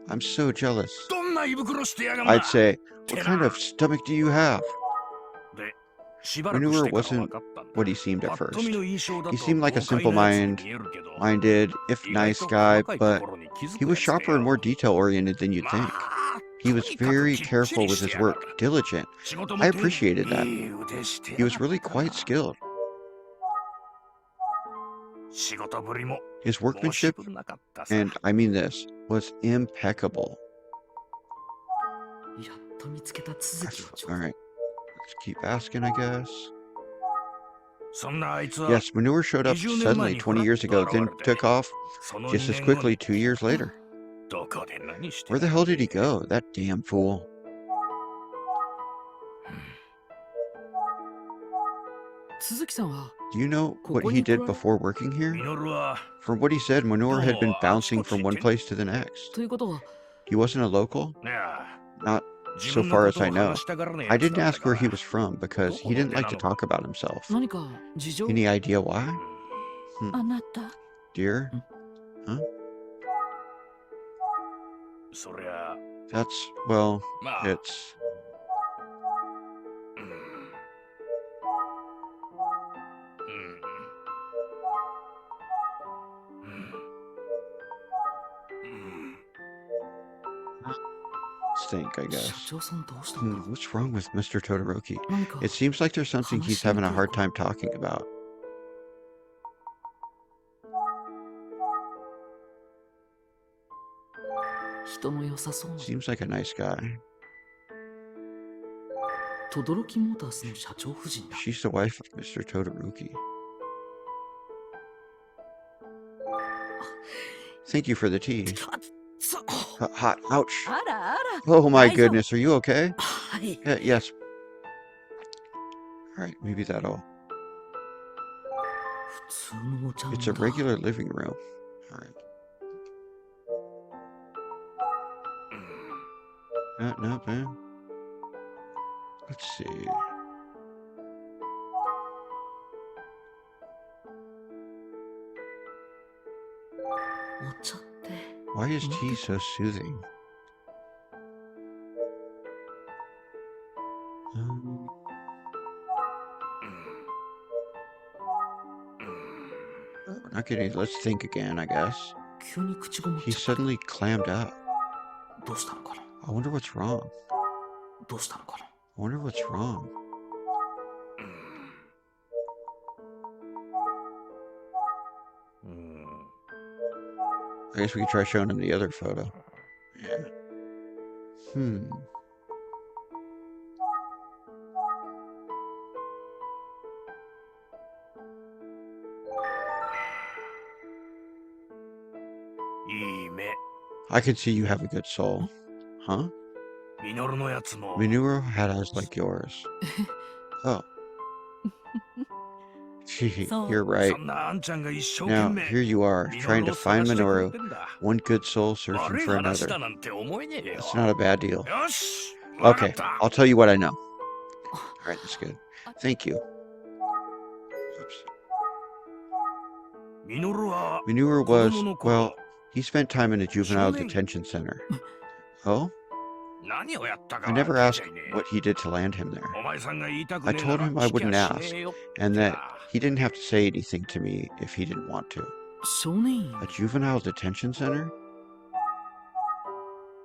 I'm so jealous. I'd say, what kind of stomach do you have? Minoru wasn't what he seemed at first. He seemed like a simple-minded, if nice guy, but he was sharper and more detail-oriented than you'd think. He was very careful with his work, diligent. I appreciated that. He was really quite skilled. His workmanship, and I mean this, was impeccable. Alright, let's keep asking, I guess. Yes, Minoru showed up suddenly 20 years ago, then took off just as quickly 2 years later. Where the hell did he go, that damn fool? Do you know what he did before working here? From what he said, Minoru had been bouncing from one place to the next. He wasn't a local? Not so far as I know. I didn't ask where he was from because he didn't like to talk about himself. Any idea why? Dear? Huh? That's, well, it's... Stink, I guess. What's wrong with Mr. Todoroki? It seems like there's something he's having a hard time talking about. Seems like a nice guy. She's the wife of Mr. Todoroki. Thank you for the tea. Hot, ouch. Oh my goodness, are you okay? Yes. Alright, maybe that'll... It's a regular living room. Alright. No, man. Let's see. Why is tea so soothing? We're not getting... Let's think again, I guess. He suddenly clammed up. I wonder what's wrong. I guess we could try showing him the other photo. Yeah. Hmm. I can see you have a good soul. Huh? Minoru had eyes like yours. Oh. You're right. Now, here you are, trying to find Minoru. One good soul searching for another. That's not a bad deal. Okay, I'll tell you what I know. Alright, that's good. Thank you. Oops. Minoru was, well, he spent time in a juvenile detention center. Oh? I never asked what he did to land him there. I told him I wouldn't ask, and that he didn't have to say anything to me if he didn't want to. A juvenile detention center?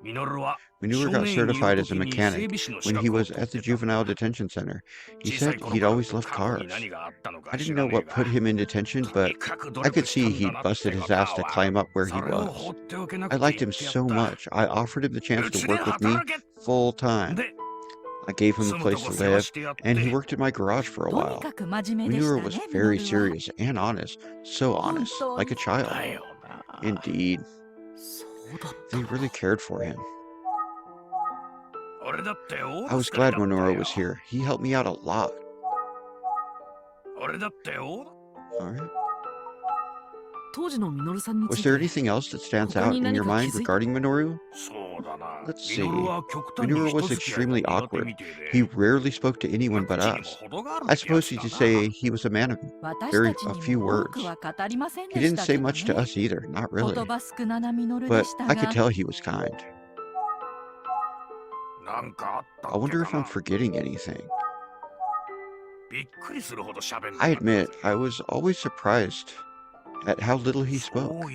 Minoru got certified as a mechanic when he was at the juvenile detention center. He said he'd always loved cars. I didn't know what put him in detention, but I could see he'd busted his ass to climb up where he was. I liked him so much, I offered him the chance to work with me full time. I gave him a place to live, and he worked in my garage for a while. Minoru was very serious and honest, so honest, like a child. Indeed. They really cared for him. I was glad Minoru was here. He helped me out a lot. Alright. Was there anything else that stands out in your mind regarding Minoru? Let's see. Minoru was extremely awkward. He rarely spoke to anyone but us. I suppose you could say he was a man of a few words. He didn't say much to us either, not really. But I could tell he was kind. I wonder if I'm forgetting anything. I admit, I was always surprised at how little he spoke.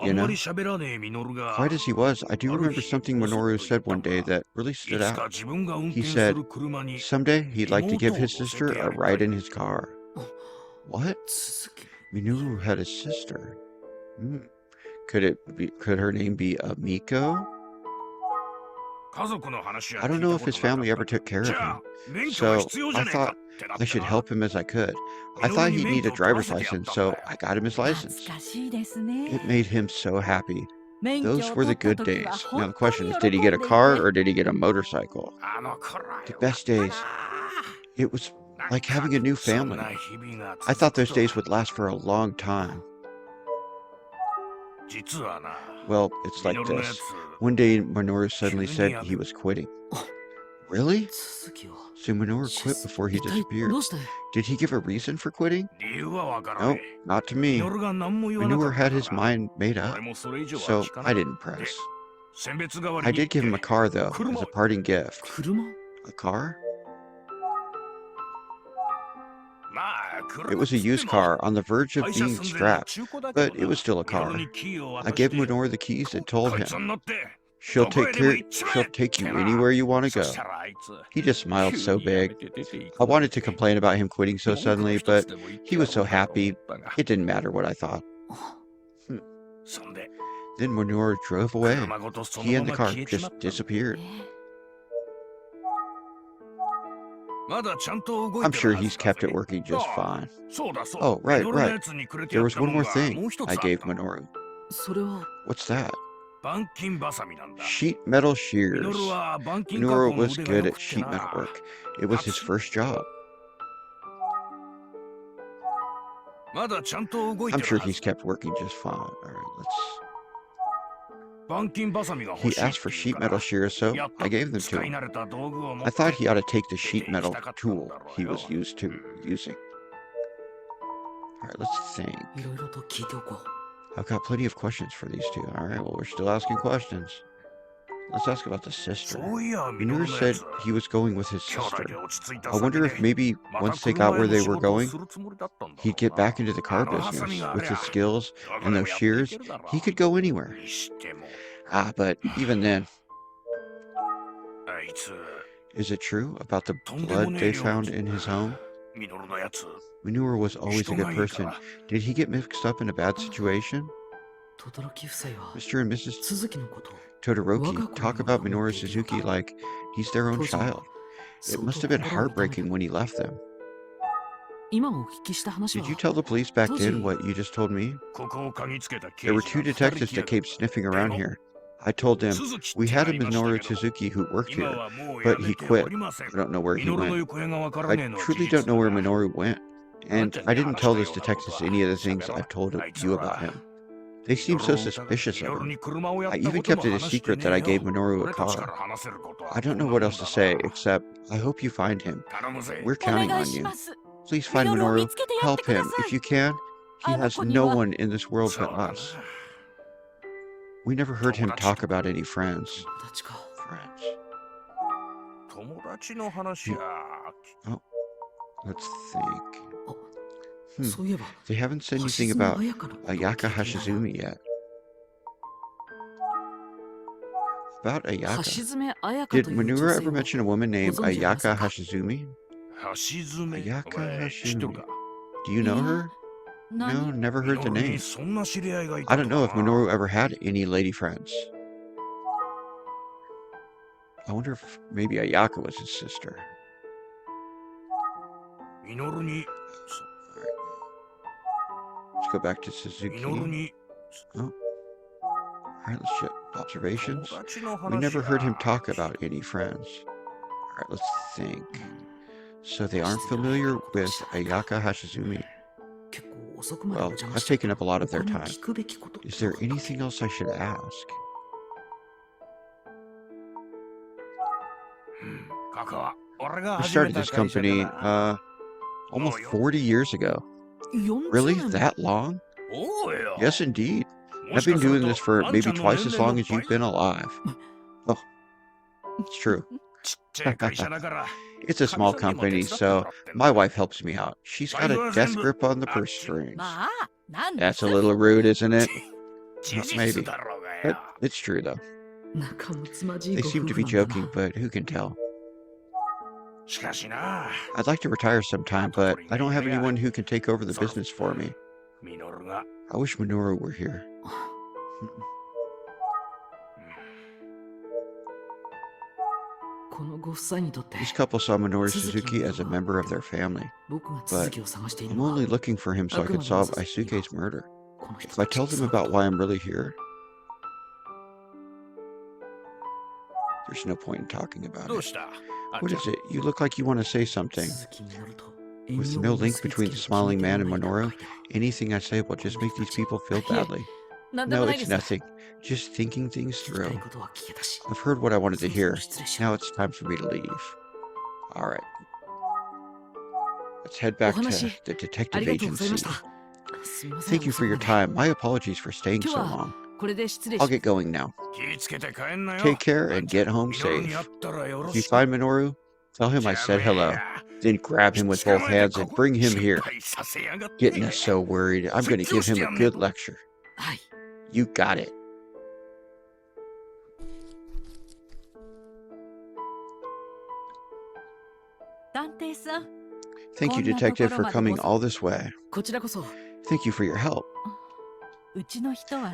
You know, quiet as he was, I do remember something Minoru said one day that really stood out. He said, someday he'd like to give his sister a ride in his car. What? Minoru had a sister. Could her name be Amiko? I don't know if his family ever took care of him, so I thought I should help him as I could. I thought he'd need a driver's license, so I got him his license. It made him so happy. Those were the good days. Now the question is, did he get a car or did he get a motorcycle? The best days. It was like having a new family. I thought those days would last for a long time. Well, it's like this. One day, Minoru suddenly said he was quitting. Really? So Minoru quit before he disappeared. Did he give a reason for quitting? Nope, not to me. Minoru had his mind made up, so I didn't press. I did give him a car, though, as a parting gift. A car? It was a used car on the verge of being scrapped, but it was still a car. I gave Minoru the keys and told him, she'll take you anywhere you want to go. He just smiled so big. I wanted to complain about him quitting so suddenly, but he was so happy, it didn't matter what I thought. Then Minoru drove away. He and the car just disappeared. I'm sure he's kept it working just fine. Oh, right. There was one more thing I gave Minoru. What's that? Sheet metal shears. Minoru was good at sheet metal work. It was his first job. I'm sure he's kept working just fine. Alright, let's... He asked for sheet metal shears, so I gave them to him. I thought he ought to take the sheet metal tool he was used to using. Alright, let's think. I've got plenty of questions for these two. Alright, well, we're still asking questions. Let's ask about the sister. Minoru said he was going with his sister. I wonder if maybe once they got where they were going, he'd get back into the car business. With his skills and those shears, he could go anywhere. But even then... Is it true about the blood they found in his home? Minoru was always a good person. Did he get mixed up in a bad situation? Mr. and Mrs. Todoroki talk about Minoru Suzuki like he's their own child. It must have been heartbreaking when he left them. Did you tell the police back then what you just told me? There were 2 detectives that came sniffing around here. I told them, we had a Minoru Suzuki who worked here, but he quit. I don't know where he went. I truly don't know where Minoru went. And I didn't tell those detectives any of the things I've told you about him. They seem so suspicious of him. I even kept it a secret that I gave Minoru a car. I don't know what else to say, except I hope you find him. We're counting on you. Please find Minoru. Help him if you can. He has no one in this world but us. We never heard him talk about any friends. Oh, let's think. They haven't said anything about Ayaka Hashizumi yet. About Ayaka. Did Minoru ever mention a woman named Ayaka Hashizumi? Ayaka Hashizumi. Do you know her? No, never heard the name. I don't know if Minoru ever had any lady friends. I wonder if maybe Ayaka was his sister. Let's go back to Suzuki. Oh. Alright, let's check observations. We never heard him talk about any friends. Alright, let's think. So they aren't familiar with Ayaka Hashizumi. Well, I've taken up a lot of their time. Is there anything else I should ask? I started this company, almost 40 years ago. Really? That long? Yes, indeed. I've been doing this for maybe twice as long as you've been alive. Oh, it's true. It's a small company, so my wife helps me out. She's got a death grip on the purse strings. That's a little rude, isn't it? Well, maybe. But it's true, though. They seem to be joking, but who can tell? I'd like to retire sometime, but I don't have anyone who can take over the business for me. I wish Minoru were here. This couple saw Minoru Suzuki as a member of their family, but I'm only looking for him so I can solve Aisuke's murder. If I tell them about why I'm really here, there's no point in talking about it. What is it? You look like you want to say something. With no link between the smiling man and Minoru, anything I say will just make these people feel badly. No, it's nothing. Just thinking things through. I've heard what I wanted to hear. Now it's time for me to leave. Alright. Let's head back to the detective agency. Thank you for your time. My apologies for staying so long. I'll get going now. Take care and get home safe. If you find Minoru, tell him I said hello. Then grab him with both hands and bring him here. Getting us so worried. I'm going to give him a good lecture. You got it. Thank you, Detective, for coming all this way. Thank you for your help.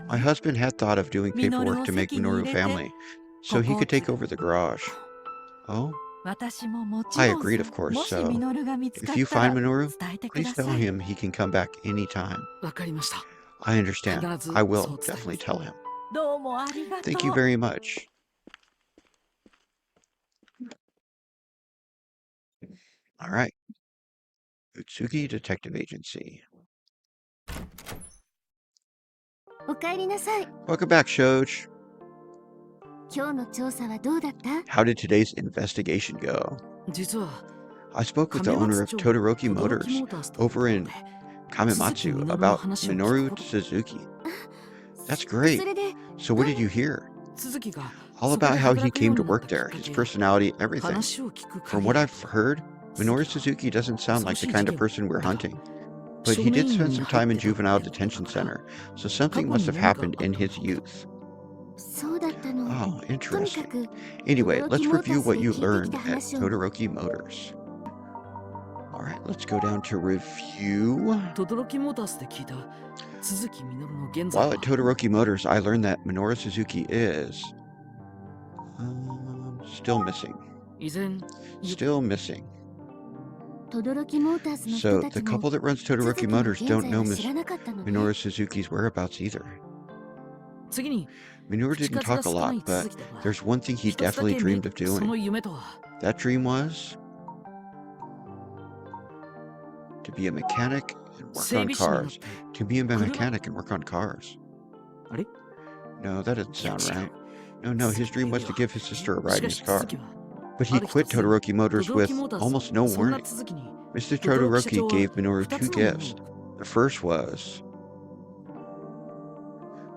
My husband had thought of doing paperwork to make Minoru family, so he could take over the garage. Oh? I agreed, of course, so if you find Minoru, please tell him he can come back anytime. I understand. I will definitely tell him. Thank you very much. All right. Utsugi Detective Agency. Welcome back, Shoj. How did today's investigation go? I spoke with the owner of Todoroki Motors over in Kamimatsu about Minoru Suzuki. That's great. So what did you hear? All about how he came to work there, his personality, everything. From what I've heard, Minoru Suzuki doesn't sound like the kind of person we're hunting. But he did spend some time in juvenile detention center, so something must have happened in his youth. Oh, interesting. Anyway, let's review what you learned at Todoroki Motors. Alright, let's go down to review. While at Todoroki Motors, I learned that Minoru Suzuki is still missing. Still missing. So the couple that runs Todoroki Motors don't know Minoru Suzuki's whereabouts either. Minoru didn't talk a lot, but there's one thing he definitely dreamed of doing. That dream was to be a mechanic and work on cars. To be a mechanic and work on cars. No, that doesn't sound right. No, his dream was to give his sister a ride in his car. But he quit Todoroki Motors with almost no warning. Mr. Todoroki gave Minoru 2 gifts. The first was,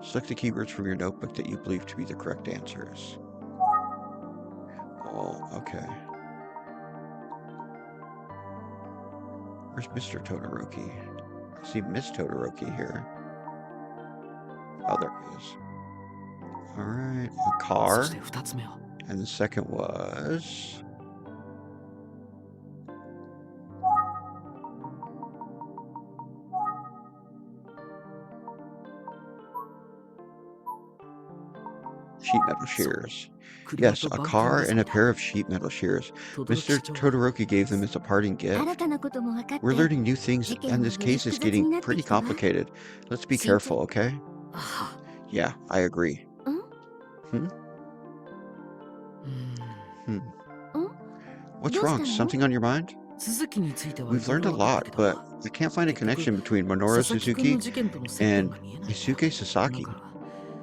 select the keywords from your notebook that you believe to be the correct answers. Oh, okay. Where's Mr. Todoroki? I see Miss Todoroki here. Oh, there he is. Alright, a car. And the second was... sheet metal shears. Yes, a car and a pair of sheet metal shears. Mr. Todoroki gave them as a parting gift. We're learning new things, and this case is getting pretty complicated. Let's be careful, okay? Yeah, I agree. What's wrong? Something on your mind? We've learned a lot, but I can't find a connection between Minoru Suzuki and Isuke Sasaki.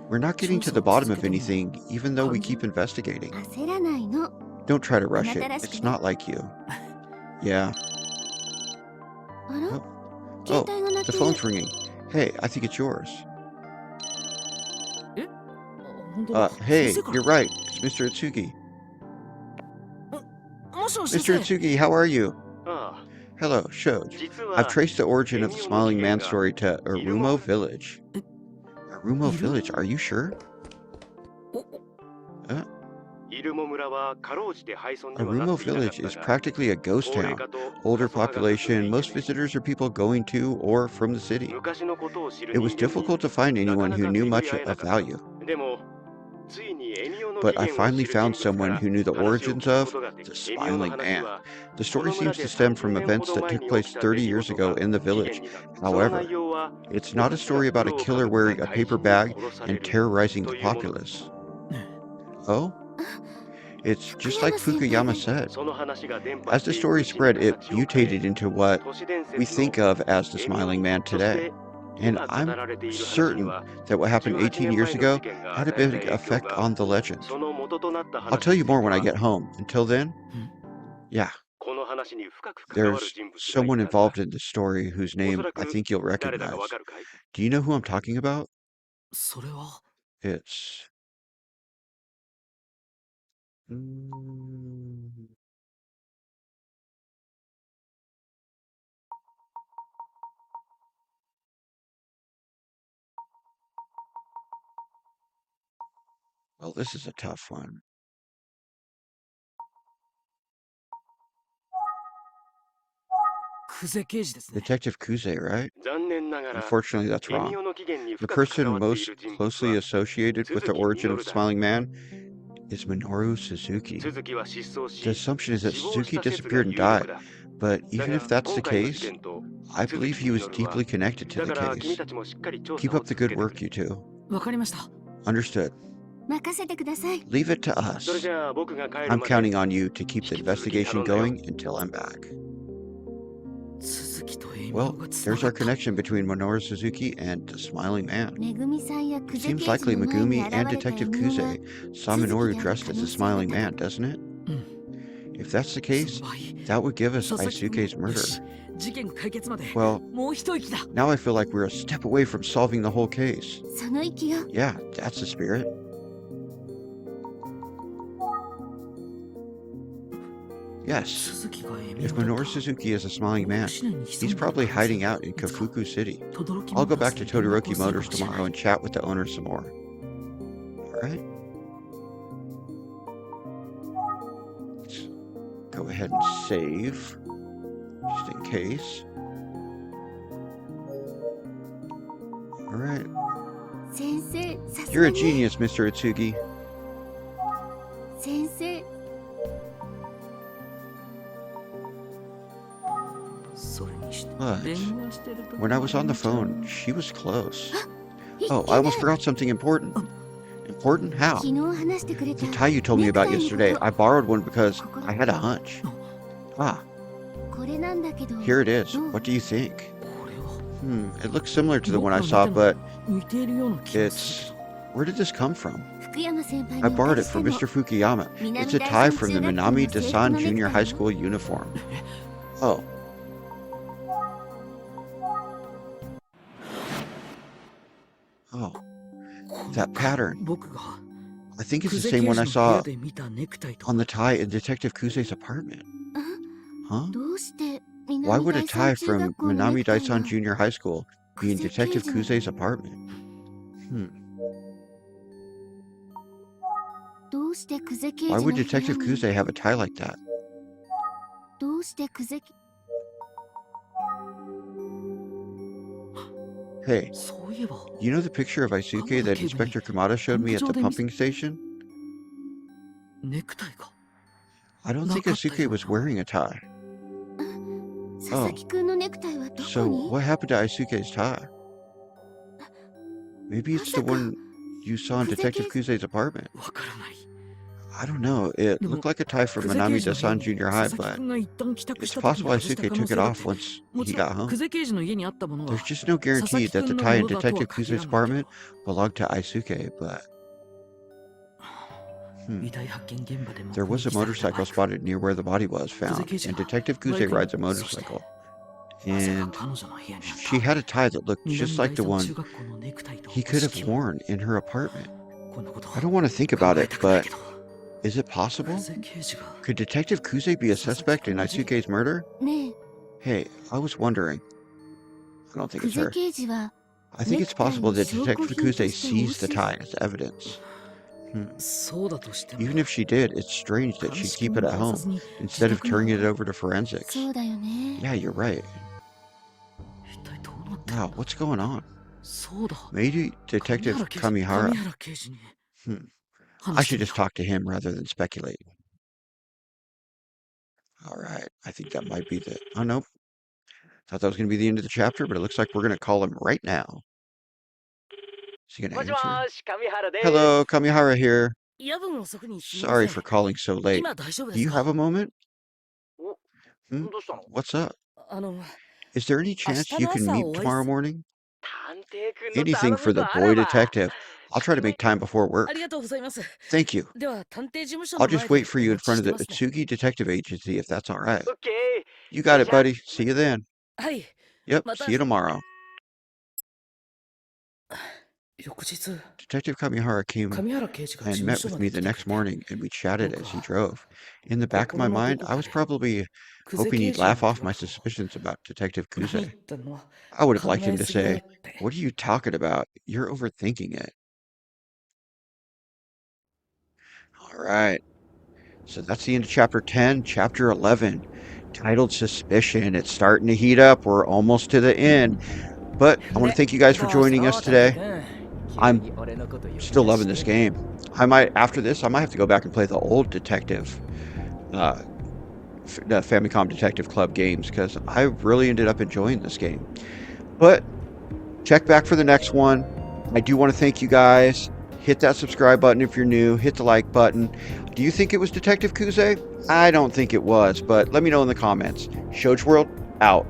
We're not getting to the bottom of anything, even though we keep investigating. Don't try to rush it. It's not like you. Yeah. Oh, the phone's ringing. Hey, I think it's yours. Hey, you're right. It's Mr. Itsugi. Mr. Itsugi, how are you? Hello, Shoji. I've traced the origin of the Smiling Man story to Arumo Village. Arumo Village, are you sure? Arumo Village is practically a ghost town. Older population, most visitors are people going to or from the city. It was difficult to find anyone who knew much of value. But I finally found someone who knew the origins of the Smiling Man. The story seems to stem from events that took place 30 years ago in the village. However, it's not a story about a killer wearing a paper bag and terrorizing the populace. Oh? It's just like Fukuyama said. As the story spread, it mutated into what we think of as the Smiling Man today. And I'm certain that what happened 18 years ago had a big effect on the legend. I'll tell you more when I get home. Until then, yeah. There's someone involved in the story whose name I think you'll recognize. Do you know who I'm talking about? It's... well, this is a tough one. Detective Kuze, right? Unfortunately, that's wrong. The person most closely associated with the origin of the Smiling Man is Minoru Suzuki. The assumption is that Suzuki disappeared and died, but even if that's the case, I believe he was deeply connected to the case. Keep up the good work, you two. Understood. Leave it to us. I'm counting on you to keep the investigation going until I'm back. Well, there's our connection between Minoru Suzuki and the Smiling Man. It seems likely Megumi and Detective Kuze saw Minoru dressed as the Smiling Man, doesn't it? If that's the case, that would give us Isuke's murder. Well, now I feel like we're a step away from solving the whole case. Yeah, that's the spirit. Yes, if Minoru Suzuki is a Smiling Man, he's probably hiding out in Kafuku City. I'll go back to Todoroki Motors tomorrow and chat with the owner some more. Alright? Let's go ahead and save, just in case. right. 先生、さす You're が a ね。 genius, Mr. Utsugi. 先生、それにして But 電話してる時 when I was on the ちゃん phone, she was close. い Oh, け I ない。 almost forgot something important. Important? How? 昨日話してくれた The tie you told me about ネクタイの yesterday. こと I borrowed one because I had a hunch. Ah, これなんだけど here it is. どう What do you think? これは It looks similar to the 僕 one が I 見 saw, たの but 似ているような気がす it's... るけど Where did this come from? 福山先輩に I お borrowed 借 it りした from の Mr. Fukuyama. 南 It's a 大 tie 山 from 中 the 学校の Minami 制服 Dasan のネク Junior タイ High よ School uniform. Oh. Oh, この that pattern. 僕が I think it's 久 the 世 same 刑 one I 事の部屋 saw で見たネクタイと on the tie in Detective Kuse's apartment. Huh? どうして Why 南 would a 大山 tie 中 from 学校のネ Minami クタイ Dasan が Junior High School be in 久世刑 Detective 事の Kuse's apartment? どうして久世刑 Why 事の would 部屋 Detective に Kuse have a tie like that? どうして久世 Hey, そういえば you know the picture of Aisuke that Inspector Kamada showed me at the pumping station? ネクタイが I don't think Aisuke was wearing a tie. 佐々木くんのネクタイはどこ So に what happened to Aisuke's tie? Maybe it's the one you saw in Detective Kuse's apartment. わからない I don't know. It looked like a tie from 久世 Minami 刑事の部屋 Dasan に Junior 佐 High, 々木 but 君が一旦帰宅し it's た時 possible に外した Aisuke 可能 took 性 it だっ off て once も he ちろ got ん home. 久世刑事の家にあったもの There's は just no 佐々 guarantee 木 that 君 the の tie も in のだと Detective は限 Kuse's らないけど apartment belonged to Aisuke, but 遺体発見現場で目 there 撃 was a されたバ motorcycle イク spotted near where the body was found, and Detective Kuse rides a motorcycle. なぜか And 彼女の部屋にあっ she た had a tie that looked 南 just 大 like the 山 one 中学校のネクタイと he could have 式を worn in her apartment. こんなこと I don't want to think 考 about え it, たくない but けど is it possible? 久世刑事が Could Detective Kuse be a suspect in Aisuke's murder? ねえ Hey, I was wondering. I don't think 久 it's 世 her. 刑事は I think it's possible that ネクタイを Detective 証拠品と Kuse して sees the 押収 tie as evidence. そうだとしても Even if she did, it's strange that 鑑 she'd 識 keep に it 出 at さ home ずに instead of 自宅に turning it は over to forensics. そうだよね Yeah, you're right. 一体どうなってる Wow, what's going on? そうだ Maybe 神 Detective 原刑事 Kamihara. 神原刑事に I 話して should み just よ talk to him rather than speculate. All right, I think that might be the... Oh, nope. Thought that was going to be the end of the chapter, but it looks like we're going to call him right now. Is he going to もし answer? もし、上原です。 Hello, Kamihara here. 夜分遅くにすみま Sorry せん for calling so late. 今大丈夫 Do です you か have a moment? お、 Hmm? どうしたの？ What's up? あの Is there any chance you can meet tomorrow morning? 探偵くんの Anything 頼 for み the とあ boy らば。 detective. I'll try to make time before あ work. りがとうございます Thank you. では探偵事務所 I'll の just 前で wait for you お in 待ち front し of て the ますね Utsugi Detective Agency if that's all right. オッケー。 You got it, じゃあ buddy. See you then. はい Yep, また see you tomorrow. 翌日 Detective Kamihara came 神原刑事が事 and 務 met 所 with ま me で来 the てくれ next て morning, and we chatted as he drove. In the back of my 心の mind, どこ I か was で probably 久世 hoping 刑 he'd 事の laugh off 疑 my 惑を suspicions about Detective 何言 Kuze. ってんの I would have 考 liked him え to すぎだっ say, て "What are you talking about? You're overthinking it." All right. So that's the end of chapter 10. Chapter 11, titled Suspicion. It's starting to heat up. We're almost to the end. But I want to thank you guys for joining us today. I'm still loving this game. After this, I might have to go back and play the old Detective, the Famicom Detective Club games, because I really ended up enjoying this game. But check back for the next one. I do want to thank you guys. Hit that subscribe button if you're new. Hit the like button. Do you think it was Detective Kuze? I don't think it was, but let me know in the comments. Shoge World, out.